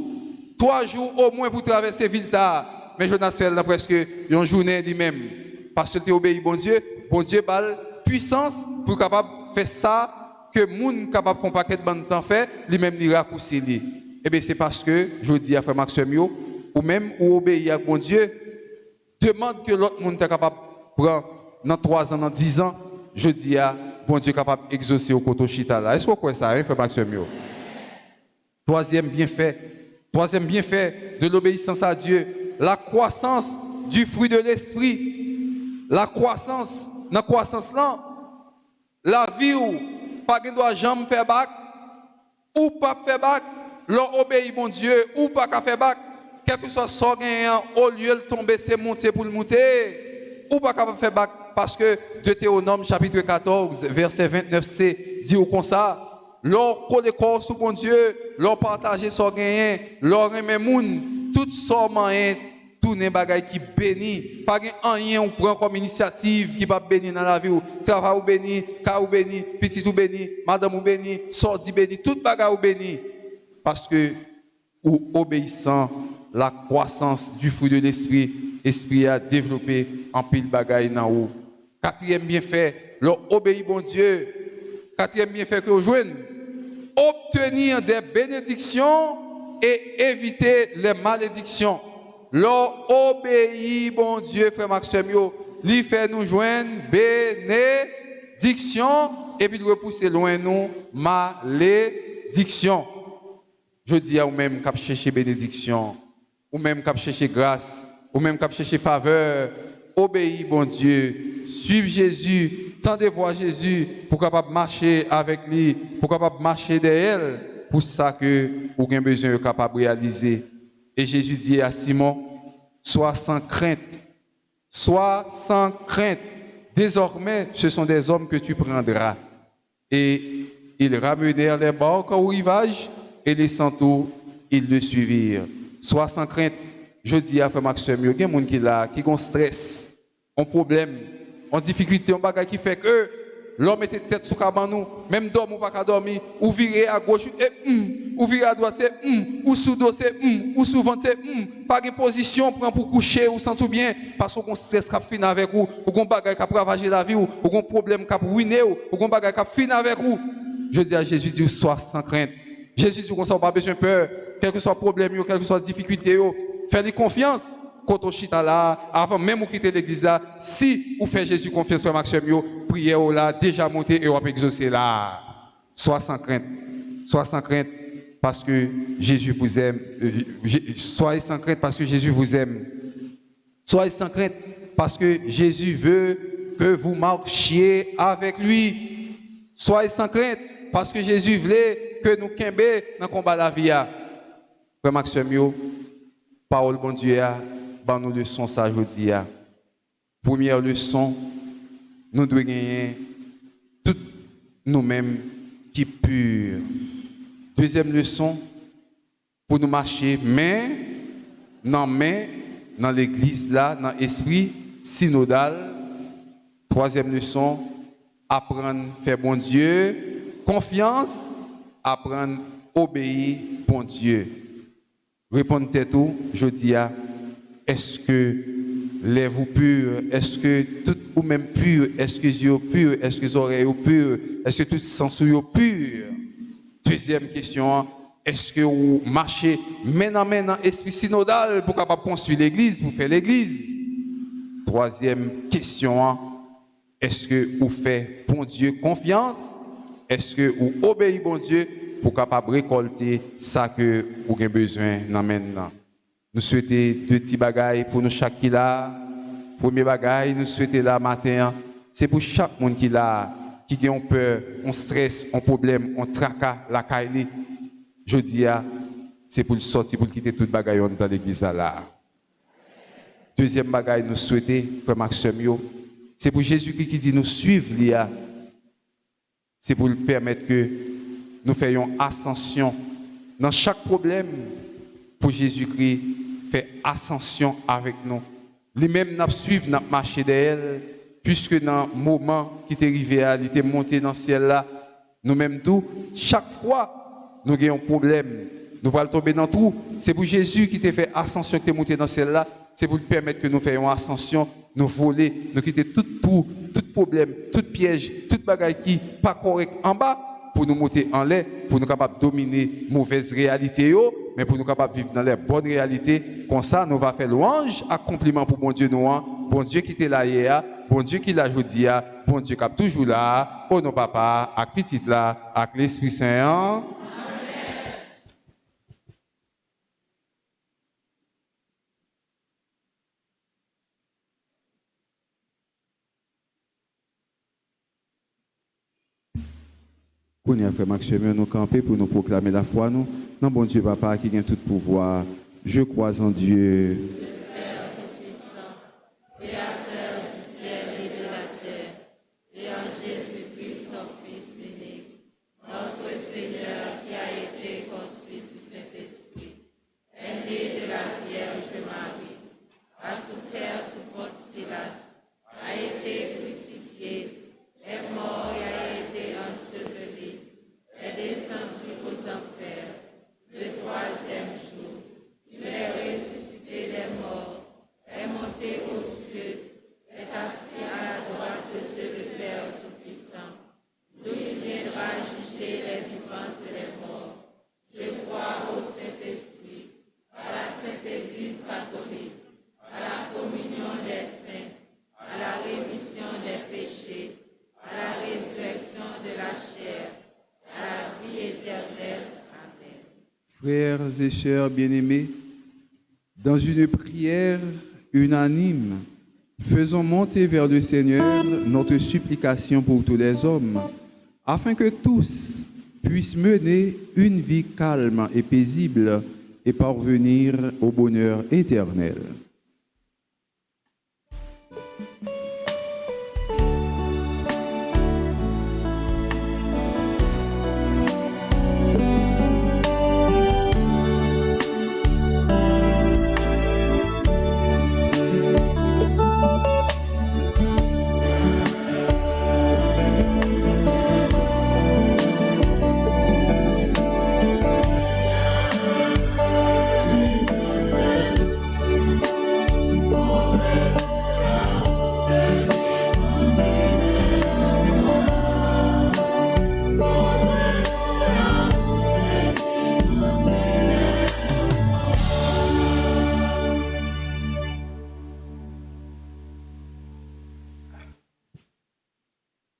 au moins pour traverser la ville ça. Mais Jonas fait dans presque une journée lui-même. Parce que tu obéis bon Dieu a puissance pour capable faire ça que moun capable font paquet de bon temps fait, lui-même il raccourci lui. Et bien c'est parce que je dis à frère Maxime yo, ou même ou obéir à bon Dieu, demande que l'autre monde est capable de prendre dans 3 ans, dans 10 ans, je dis à bon Dieu capable d'exaucer au koto chita là. Est-ce que vous croyez ça, hein, frère Maxime yo? Troisième bienfait de l'obéissance à Dieu, la croissance du fruit de l'esprit. La croissance, dans la croissance là, la vie où pas de doit jamais faire bac, ou pas faire bac, leur obéir mon Dieu, ou pas qu'à faire bac, quel que soit son gagnant, au lieu de tomber, c'est monter pour le monter, ou pas capable faire bac, parce que Deutéronome chapitre 14, verset 29c, dit comme ça, leur coller corps sous mon Dieu, leur partager son gagnant, leur aimer moun, tout son moyen, tourner bagay qui béni, pas rien on prend comme initiative qui va bénir dans la vie, travail ou béni, cas ou béni, petit ou béni, madame ou béni, sordi béni, tout bagay ou béni, parce que ou obéissant la croissance du fruit de l'esprit, esprit a développé en pile bagay dans ou. Quatrième bienfait, leur obéir bon Dieu. Quatrième bienfait que vous jouez, obtenir des bénédictions et éviter les malédictions. Leur obéir bon Dieu, frère Maxime, lui fait nous joindre bénédiction et puis repousser loin nous malédiction. Je dis à vous-même qu'à chercher bénédiction, ou même qu'à chercher grâce, ou même qu'à chercher faveur, obéir bon Dieu, suivre Jésus, tendez voir Jésus pour capable marcher avec lui, pour capable marcher derrière elle, pour ça que vous avez besoin de capable réaliser. Et Jésus dit à Simon, sois sans crainte, sois sans crainte. Désormais, ce sont des hommes que tu prendras. Et ils ramenèrent les barques au rivage et les centaures, ils le suivirent. Sois sans crainte. Je dis à frère Maxime, il y a des gens qui là, qui ont stress, ont problème, ont difficulté, ont bagage qui fait que l'homme était tête sous cabanou, même dormir ou pas dormir, ou virer à gauche, ou virer à droite, c'est ou sous dos, c'est ou sous ventre, c'est pas de position pour coucher ou sentir bien, parce qu'on stress qui finit avec vous, ou qu'on bagage qui a ravager la vie, ou qu'on problème qui a ruiné, ou qu'on bagage qui a fini avec vous. Je dis à Jésus, dis, sois sans crainte. Jésus dit qu'on n'a pas besoin de peur, quel que soit le problème, quelle que soit la difficulté, fais-lui confiance. Quand on chita là, avant même de quitter l'église là, si vous faites Jésus confiance, frère Maxime, prière là, déjà monté et on va exaucer là. Sois sans crainte. Sois sans crainte parce que Jésus vous aime. Soyez sans crainte parce que Jésus vous aime. Soyez sans crainte parce que Jésus veut que vous marchiez avec lui. Soyez sans crainte parce que Jésus voulait que nous quimber dans le combat de la vie. Frère Maxime, parole bon Dieu, dans nos leçons, ça je dis. Première leçon, nous devons gagner toutes nous-mêmes qui purs. Deuxième leçon, pour nous marcher main dans l'église là, dans l'esprit synodal. Troisième leçon, apprendre à faire bon Dieu, confiance, apprendre à obéir bon Dieu. Répondez tout, je dis à, est-ce que les vous purs, est-ce que tout ou même pur, est-ce que les yeux purs, est-ce que les oreilles pures, est-ce que tout sens pur? Deuxième question, est-ce que vous marchez maintenant esprit synodal pour capable construire l'église, pour faire l'église? Troisième question, est-ce que vous faites bon Dieu confiance? Est-ce que vous obéissez bon Dieu pour capable récolter ça que vous avez besoin maintenant? Nous souhaitons 2 petits bagailles pour nous chaque qui là. Premier bagaille, nous souhaitons là matin, c'est pour chaque monde qui là, qui a peur, on stress, on problème, on tracas, la caille. Je dis, c'est pour le sortir, pour quitter toute bagaille dans l'église là. Deuxième bagaille, nous souhaitons, frère Maxime, c'est pour Jésus-Christ qui dit nous suivre, c'est pour lui permettre que nous fassions ascension dans chaque problème, pour Jésus-Christ faire ascension avec nous. Les mêmes n'a suivre, n'a marché d'elle, puisque dans le moment qui est arrivé, il était monté dans le ciel là, nous-mêmes tout, chaque fois, nous avons un problème, nous allons tomber dans tout. C'est pour Jésus qui t'a fait ascension, qui est monté dans le ciel là, c'est pour lui permettre que nous fassions ascension, nous voler, nous quitter tout problème, tout piège, toute bagaille qui n'est pas correct en bas, pour nous monter en l'air, pour nous capables de dominer mauvaise réalité, mais pour nous capables de vivre dans les bonnes réalités. Comme ça, nous allons faire louange, accomplissement pour bon Dieu nous, bon Dieu qui était là hier, bon Dieu qui l'a aujourd'hui, bon Dieu qui est toujours là, au nom papa, avec petit là, avec l'Esprit Saint. Qu'on y a fait Maxime, nous camper pour nous proclamer la foi, nous. Non, bon Dieu, Papa, qui a tout pouvoir. Je crois en Dieu. Frères et sœurs bien-aimés, dans une prière unanime, faisons monter vers le Seigneur notre supplication pour tous les hommes, afin que tous puissent mener une vie calme et paisible et parvenir au bonheur éternel.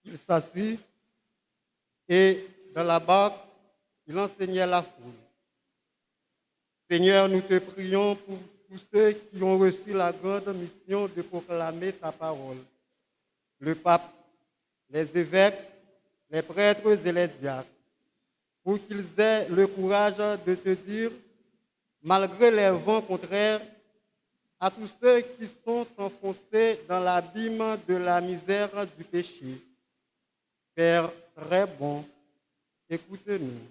Il s'assit et dans la barque, il enseignait la foule. Seigneur, nous te prions pour tous ceux qui ont reçu la grande mission de proclamer ta parole. Le pape, les évêques, les prêtres et les diacres, pour qu'ils aient le courage de te dire, malgré les vents contraires, à tous ceux qui sont enfoncés dans l'abîme de la misère du péché. Père très bon, écoute-nous.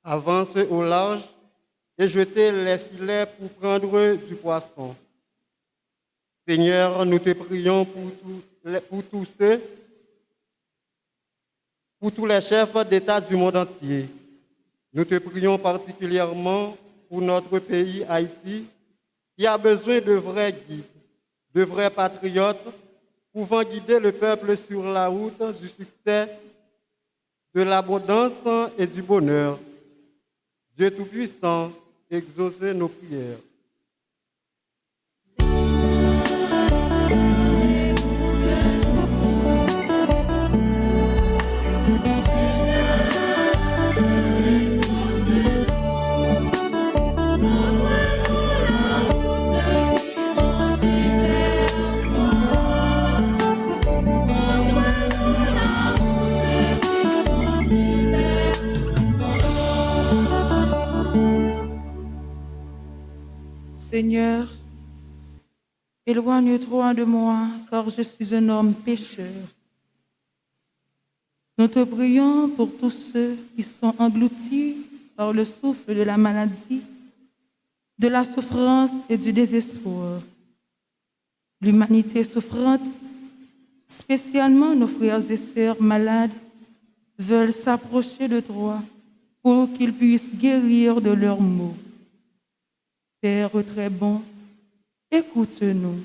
Avance au large et jetez les filets pour prendre du poisson. Seigneur, nous te prions pour tous les chefs d'État du monde entier. Nous te prions particulièrement pour notre pays, Haïti, qui a besoin de vrais guides, de vrais patriotes, pouvant guider le peuple sur la route du succès, de l'abondance et du bonheur. Dieu Tout-Puissant, exaucez nos prières. Seigneur, éloigne-toi de moi, car je suis un homme pécheur. Nous te prions pour tous ceux qui sont engloutis par le souffle de la maladie, de la souffrance et du désespoir. L'humanité souffrante, spécialement nos frères et sœurs malades, veulent s'approcher de toi pour qu'ils puissent guérir de leurs maux. Père très bon, écoute-nous.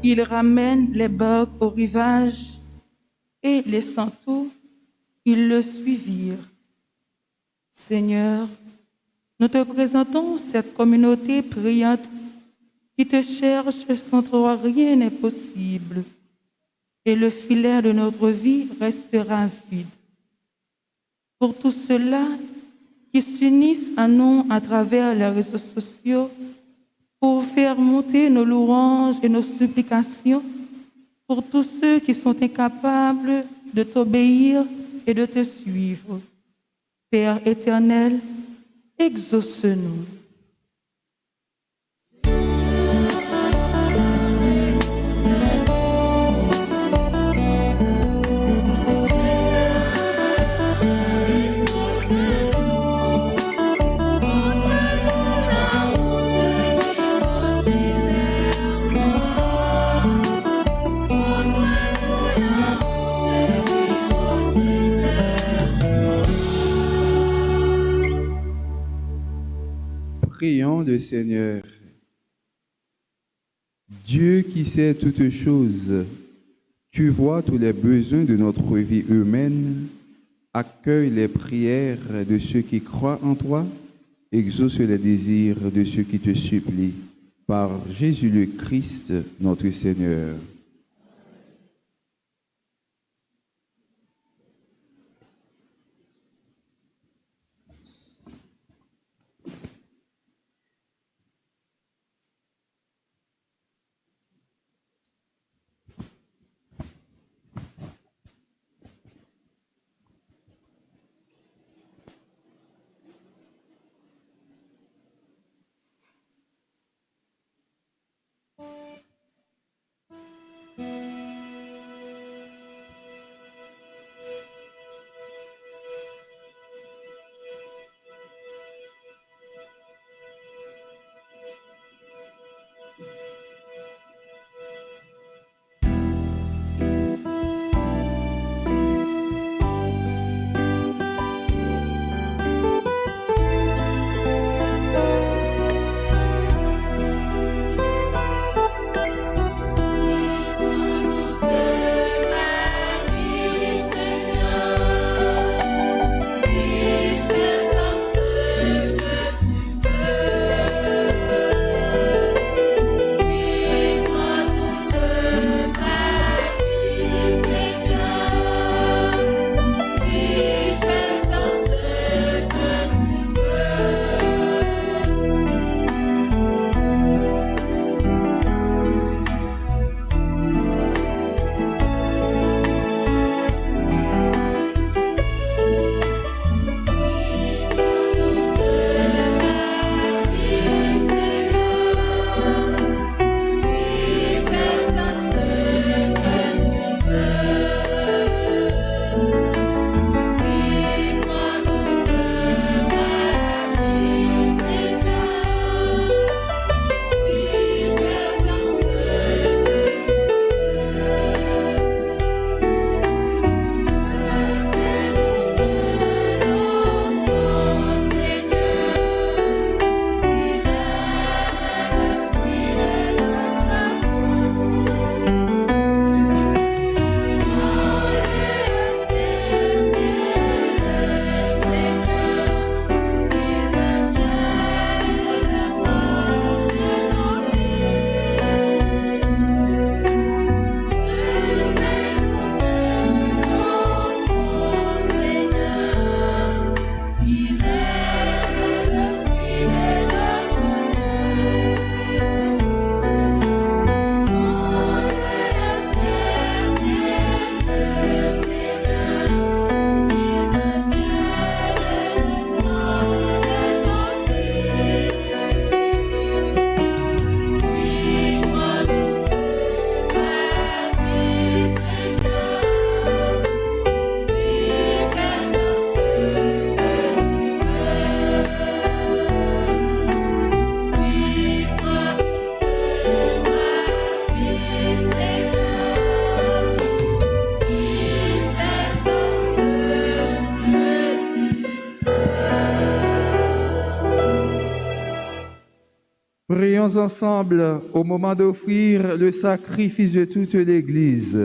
Ils ramènent les barques au rivage et, laissant tout, ils le suivirent. Seigneur, nous te présentons cette communauté priante qui te cherche sans toi rien n'est possible et le filet de notre vie restera vide. Pour tous ceux-là qui s'unissent à nous à travers les réseaux sociaux, pour faire monter nos louanges et nos supplications, pour tous ceux qui sont incapables de t'obéir et de te suivre. Père éternel, exauce-nous. Prions le Seigneur. Dieu qui sait toutes choses, tu vois tous les besoins de notre vie humaine, accueille les prières de ceux qui croient en toi, exauce les désirs de ceux qui te supplient. Par Jésus le Christ, notre Seigneur. Prions ensemble au moment d'offrir le sacrifice de toute l'Église.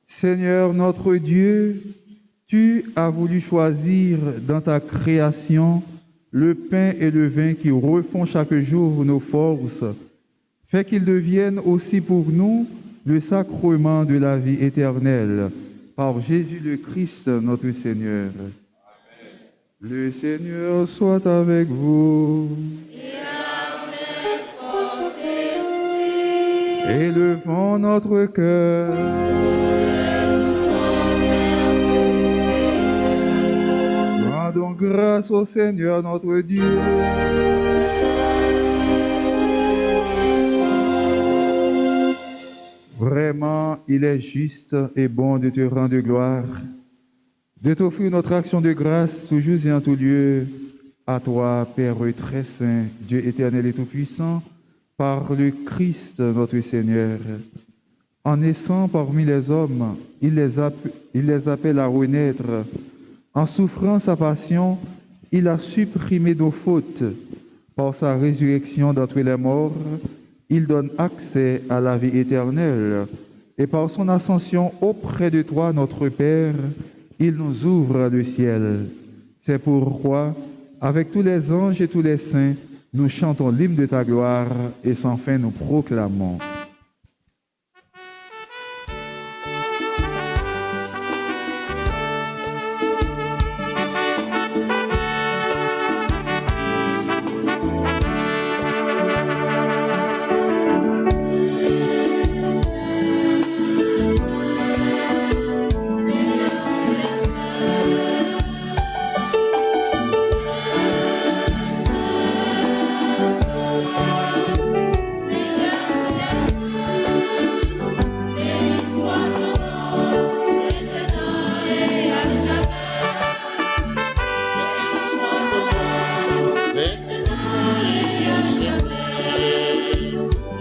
Seigneur notre Dieu, tu as voulu choisir dans ta création le pain et le vin qui refont chaque jour nos forces. Fais qu'ils deviennent aussi pour nous le sacrement de la vie éternelle. Par Jésus le Christ, notre Seigneur. Amen. Le Seigneur soit avec vous. Et avec votre esprit. Élevons notre cœur. Rendons grâce au Seigneur notre Dieu. Vraiment, il est juste et bon de te rendre gloire, de t'offrir notre action de grâce toujours et en tout lieu, à toi, Père très saint, Dieu éternel et tout-puissant, par le Christ notre Seigneur. En naissant parmi les hommes, il les appelle à renaître. En souffrant sa passion, il a supprimé nos fautes. Par sa résurrection d'entre les morts, il donne accès à la vie éternelle. Et par son ascension auprès de toi, notre Père, il nous ouvre le ciel. C'est pourquoi, avec tous les anges et tous les saints, nous chantons l'hymne de ta gloire et sans fin nous proclamons.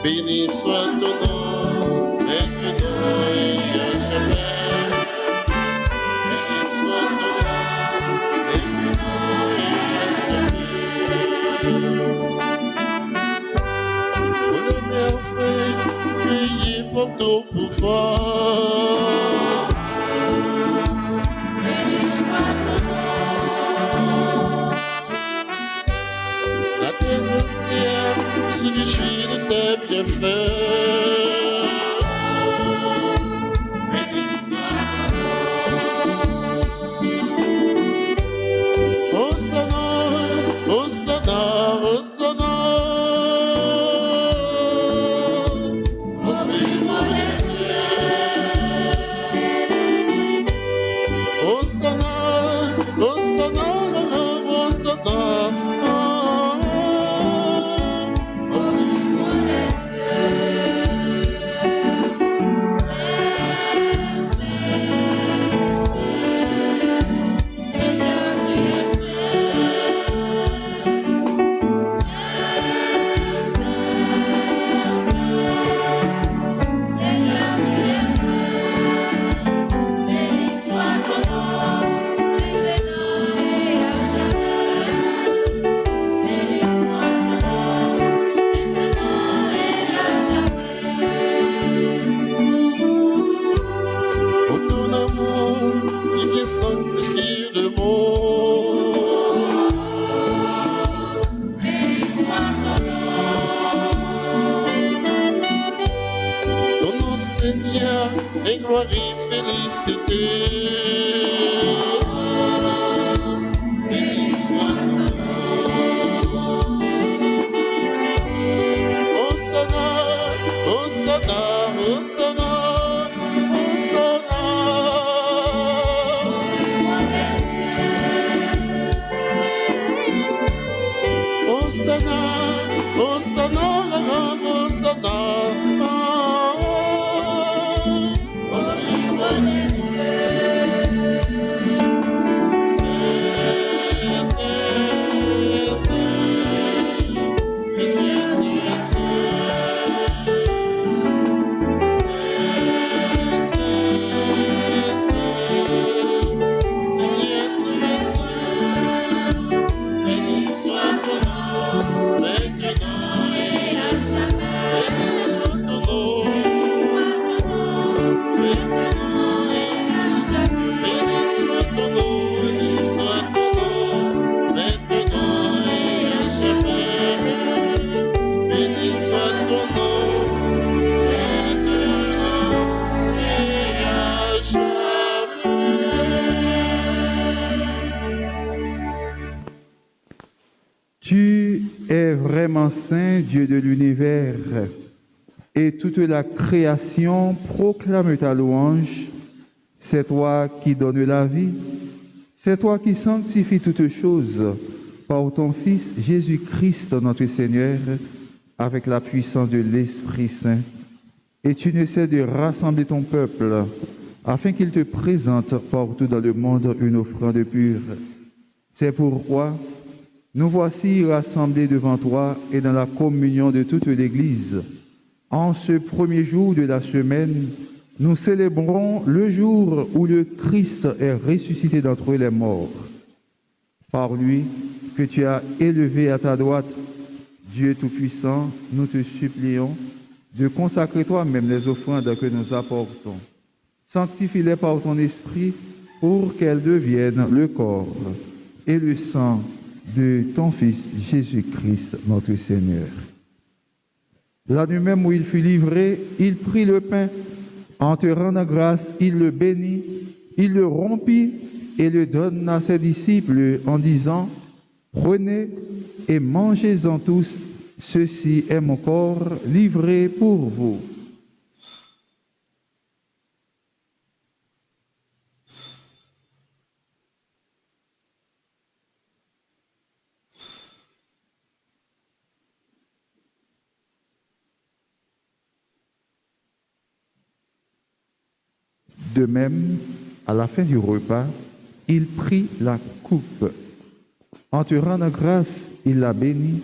Béni soit ton nom, maintenant et à jamais. Béni soit ton nom, maintenant et à jamais. Pour le merveille, priez pour ton pouvoir. Béni soit ton nom. La terre entière sous le jus de tes bienfaits. Béni soit ton nom. Hosanna, Hosanna, Hosanna. Au plus haut des cieux. Hosanna, Hosanna, Hosanna. Sanctifie le monde. Béni soit ton nom. Ton nom, Seigneur, est gloire et félicité. Béni soit ton nom. Hosanna, Hosanna, Hosanna, Hosanna. Hosanna, Hosanna, Hosanna, au plus haut des cieux. Seigneur, tu es saint. Seigneur, tu es saint. Béni soit Tu es vraiment saint, Dieu de l'univers, et toute la création proclame ta louange. C'est toi qui donnes la vie, c'est toi qui sanctifies toutes choses par ton Fils Jésus-Christ, notre Seigneur, avec la puissance de l'Esprit Saint. Et tu ne cesses de rassembler ton peuple, afin qu'il te présente partout dans le monde une offrande pure. C'est pourquoi nous voici rassemblés devant toi et dans la communion de toute l'Église. En ce premier jour de la semaine, nous célébrons le jour où le Christ est ressuscité d'entre les morts. Par lui, que tu as élevé à ta droite, Dieu Tout-Puissant, nous te supplions de consacrer toi-même les offrandes que nous apportons. Sanctifie-les par ton esprit pour qu'elles deviennent le corps et le sang de ton Fils Jésus-Christ, notre Seigneur. La nuit même où il fut livré, il prit le pain. En te rendant grâce, il le bénit, il le rompit et le donna à ses disciples en disant: Prenez et mangez-en tous, ceci est mon corps livré pour vous. De même, à la fin du repas, il prit la coupe. En te rendant grâce, il la bénit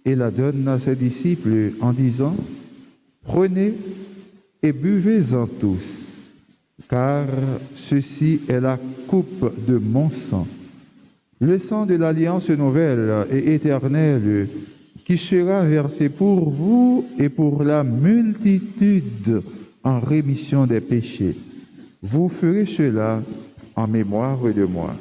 et la donne à ses disciples en disant: Prenez et buvez-en tous, car ceci est la coupe de mon sang, le sang de l'alliance nouvelle et éternelle, qui sera versé pour vous et pour la multitude en rémission des péchés. Vous ferez cela en mémoire de moi.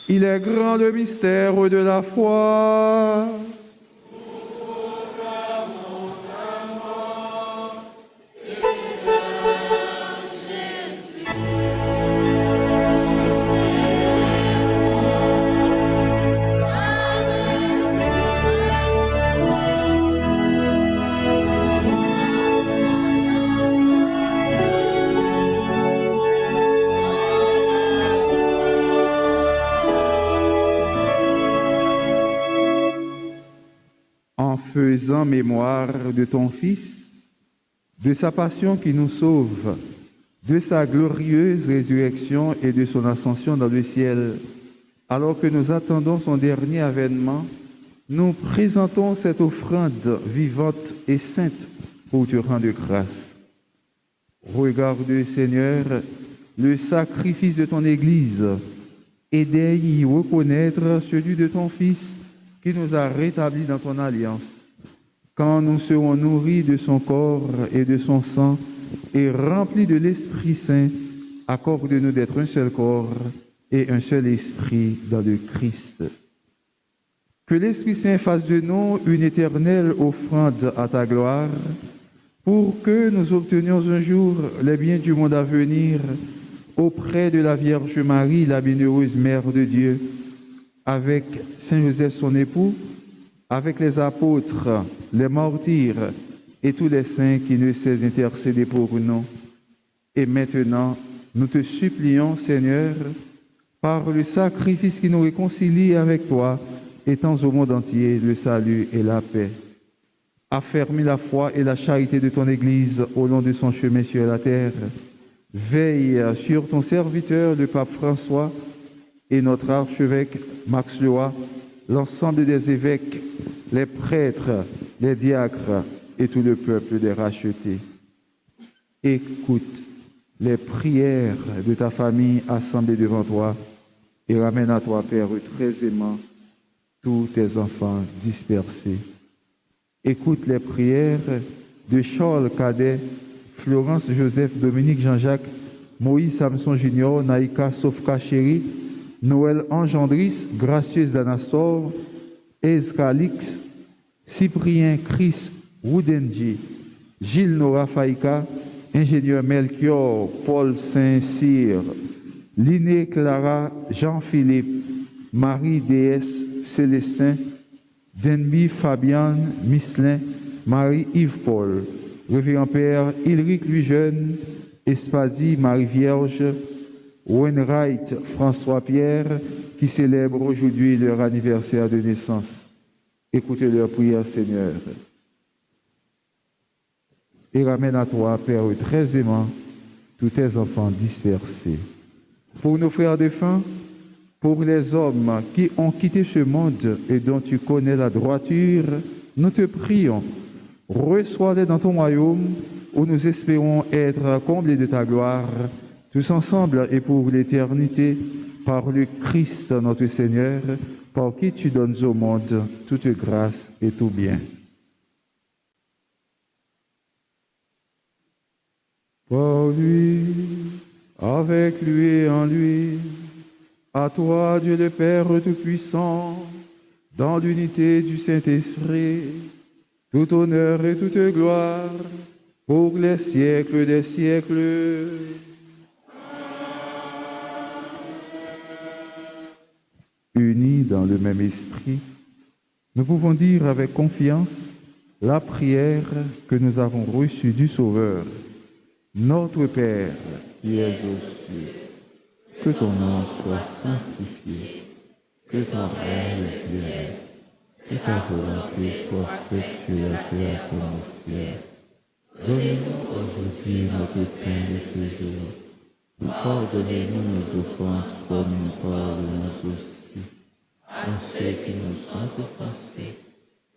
Il est grand le mystère de la foi. En faisant mémoire de ton Fils, de sa passion qui nous sauve, de sa glorieuse résurrection et de son ascension dans le ciel, alors que nous attendons son dernier avènement, nous présentons cette offrande vivante et sainte pour te rendre grâce. Regarde, Seigneur, le sacrifice de ton Église et d'y reconnaître celui de ton Fils qui nous a rétablis dans ton alliance. Quand nous serons nourris de son corps et de son sang et remplis de l'Esprit Saint, accorde-nous d'être un seul corps et un seul esprit dans le Christ. Que l'Esprit Saint fasse de nous une éternelle offrande à ta gloire, pour que nous obtenions un jour les biens du monde à venir auprès de la Vierge Marie, la bienheureuse Mère de Dieu, avec Saint Joseph son époux, avec les apôtres, les martyrs et tous les saints qui ne cessent d'intercéder pour nous. Et maintenant, nous te supplions, Seigneur, par le sacrifice qui nous réconcilie avec toi, étends au monde entier le salut et la paix. Affermis la foi et la charité de ton Église au long de son chemin sur la terre. Veille sur ton serviteur, le pape François, et notre archevêque Max Loa, l'ensemble des évêques, les prêtres, les diacres et tout le peuple des rachetés. Écoute les prières de ta famille assemblée devant toi et ramène à toi, Père, très aimant, tous tes enfants dispersés. Écoute les prières de Charles Cadet, Florence Joseph, Dominique Jean-Jacques, Moïse Samson Junior, Naïka Sofka Chéri, Noël Engendris, Gracieuse d'Anastor, Escalix, Cyprien Chris Roudenji, Gilles Nora Faïka, Ingénieur Melchior Paul Saint-Cyr, Liné Clara Jean-Philippe, Marie DS Célestin, Denby Fabian Misselin, Marie-Yves Paul, Révérend Père Ulrich Louis-Jeune, Espadie Marie-Vierge, Wainwright François Pierre, qui célèbrent aujourd'hui leur anniversaire de naissance. Écoutez leurs prières, Seigneur. Et ramène à toi, Père très aimant, tous tes enfants dispersés. Pour nos frères défunts, pour les hommes qui ont quitté ce monde et dont tu connais la droiture, nous te prions, reçois-les dans ton royaume où nous espérons être comblés de ta gloire, tous ensemble et pour l'éternité, par le Christ notre Seigneur, par qui tu donnes au monde toute grâce et tout bien. Par lui, avec lui et en lui, à toi, Dieu le Père Tout-Puissant, dans l'unité du Saint-Esprit, tout honneur et toute gloire, pour les siècles des siècles. Unis dans le même esprit, nous pouvons dire avec confiance la prière que nous avons reçue du Sauveur. Notre Père, qui es aux cieux, Que ton nom soit sanctifié, que ton règne vienne, que ta volonté soit faite sur la terre comme au ciel. Donne-nous aujourd'hui notre pain de ce jour. Pardonnez-nous nos offenses comme nous pardonnons aussi à ceux qui nous ont offensés.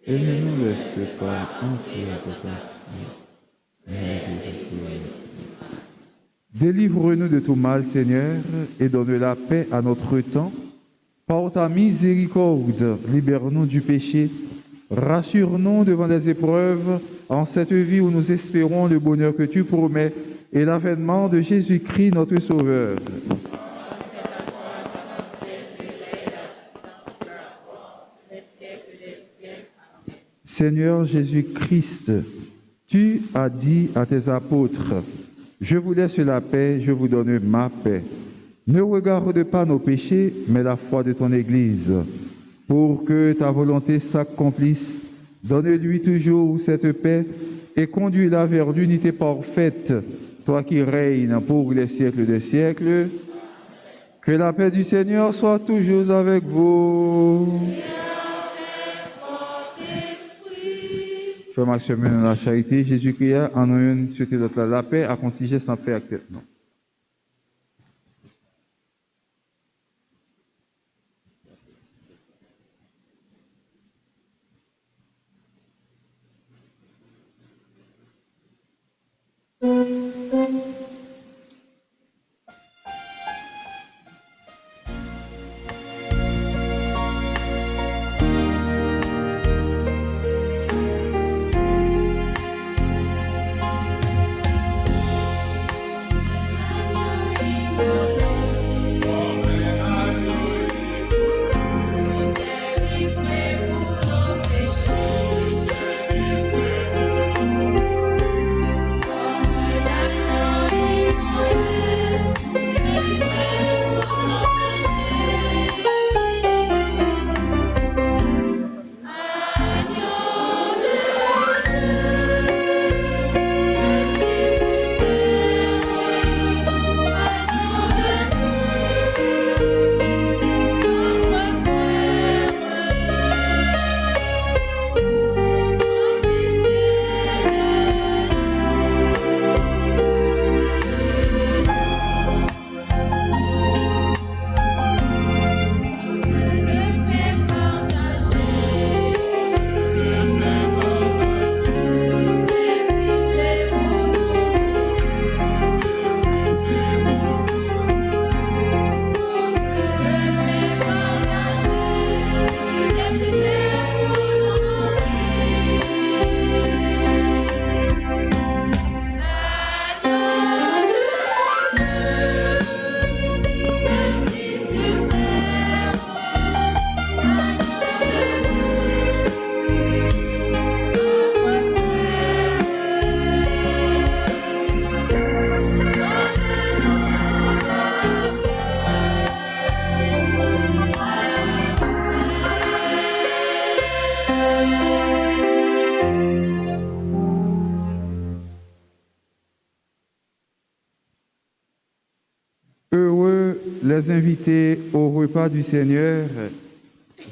Et ne nous laisse pas entrer à tentation, mais délivre-nous. Délivre-nous de tout mal, Seigneur, et donne la paix à notre temps. Par ta miséricorde, libère-nous du péché. Rassure-nous devant les épreuves, en cette vie où nous espérons le bonheur que tu promets et l'avènement de Jésus-Christ, notre Sauveur. Seigneur Jésus-Christ, tu as dit à tes apôtres, « Je vous laisse la paix, je vous donne ma paix. Ne regarde pas nos péchés, mais la foi de ton Église. Pour que ta volonté s'accomplisse, donne-lui toujours cette paix et conduis-la vers l'unité parfaite, toi qui règnes pour les siècles des siècles. Que la paix du Seigneur soit toujours avec vous. » Frère Maxime, la charité, Jésus-Christ, en nous souhaiter la paix, à contiger sans paix actuellement. Comme les invités au repas du Seigneur.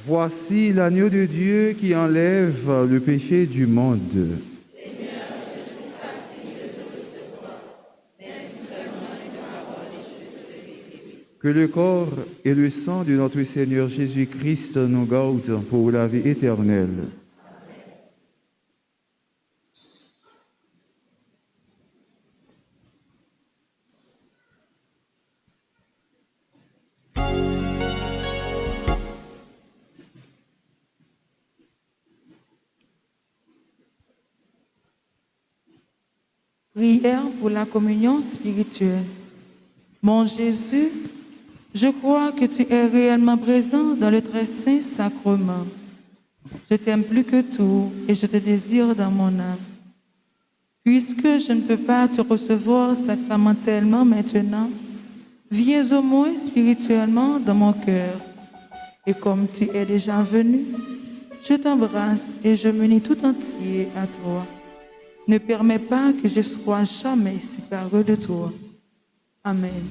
Voici l'agneau de Dieu qui enlève le péché du monde. Que le corps et le sang de notre Seigneur Jésus-Christ nous gardent pour la vie éternelle. Prière pour la communion spirituelle. Mon Jésus, je crois que tu es réellement présent dans le très saint sacrement. Je t'aime plus que tout et je te désire dans mon âme. Puisque je ne peux pas te recevoir sacramentellement maintenant, viens au moins spirituellement dans mon cœur. Et comme tu es déjà venu, je t'embrasse et je m'unis tout entier à toi. Ne permets pas que je sois jamais séparé de toi. Amen.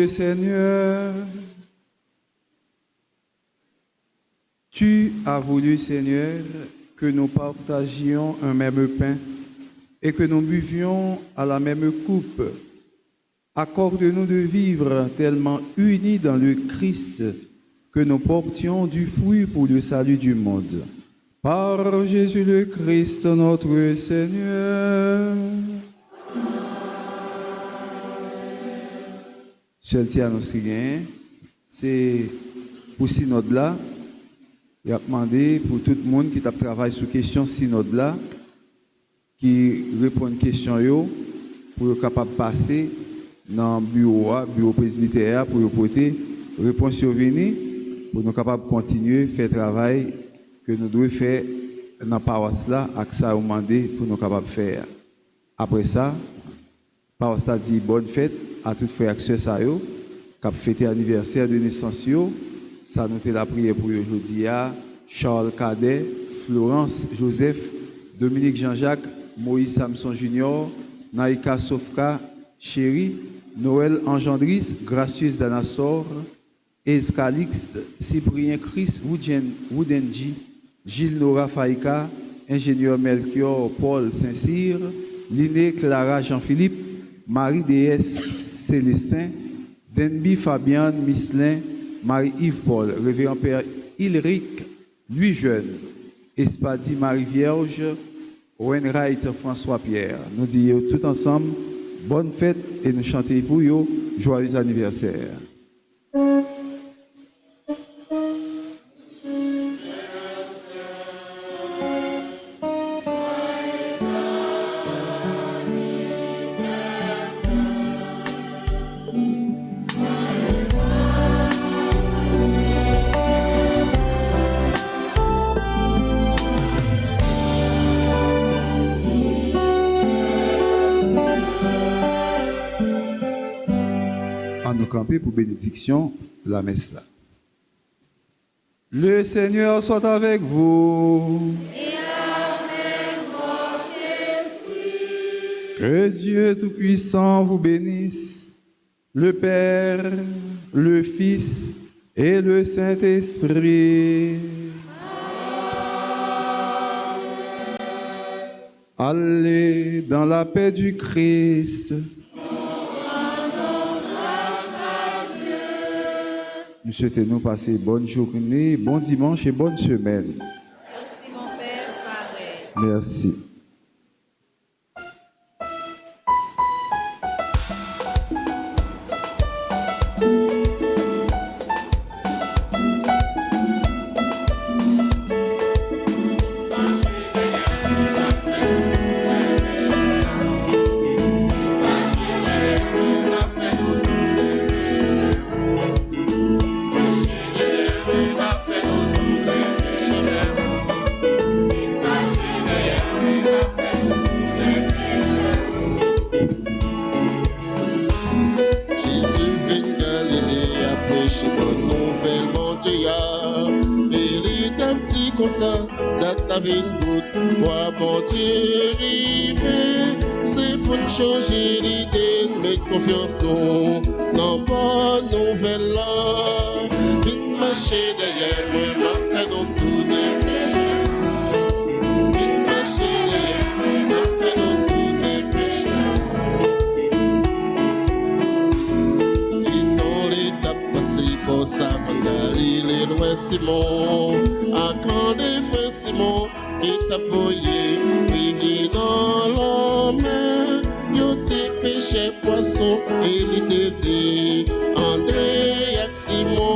Seigneur. Tu as voulu, Seigneur, que nous partagions un même pain et que nous buvions à la même coupe. Accorde-nous de vivre tellement unis dans le Christ que nous portions du fruit pour le salut du monde. Par Jésus le Christ, notre Seigneur. Seul tia nous c'est pour synode là. Il a demandé pour tout le monde qui travaille sur question synode là, qui répond à une question pour être capable de passer dans le bureau presbytère pour porter réponse survenue pour nous capables de continuer à faire le travail que nous devons faire dans la paroisse là, avec ça demandé pour nous capables de faire. Après ça, la paroisse dit bonne fête à tous les frères et sœurs qui ont fêté l'anniversaire de naissance. Ça nous fait la prière pour aujourd'hui. Charles Cadet, Florence Joseph, Dominique Jean-Jacques, Moïse Samson Junior, Naïka Sofka, Chéri, Noël Engendris, Gracieuse Danasor, Escalix, Cyprien Chris Woudenji, Gilles Nora Faïka, Ingénieur Melchior Paul Saint-Cyr, Liné Clara Jean-Philippe, Marie-Déesse Célestin, Denby Fabian Misselin, Marie-Yves Paul, Révérend Père Ilric, Louis Jeune, Espadi Marie-Vierge, Wainwright François Pierre. Nous disons tout ensemble, bonne fête et nous chantons pour vous, joyeux anniversaire. Camper pour bénédiction la messe là. Le Seigneur soit avec vous. Et avec votre esprit. Que Dieu Tout-Puissant vous bénisse, le Père, le Fils et le Saint-Esprit. Amen. Allez dans la paix du Christ. Nous souhaitons passer bonne journée, bon dimanche et bonne semaine. Merci mon Père, pareil. Merci. C'est pour nous changer l'idée, de mettre confiance dans bonne nouvelle là. Vine marcher derrière moi, m'a fait nous tourner péché. Vine marcher derrière moi, m'a fait nous tourner péché. Et dans l'étape passée, pour ça, Vandali, les lois Simon, à quand des frères Simon, qui t'a voyé, rivière dans la mer, yo te pêché poisson, et il te dit, André, Simon.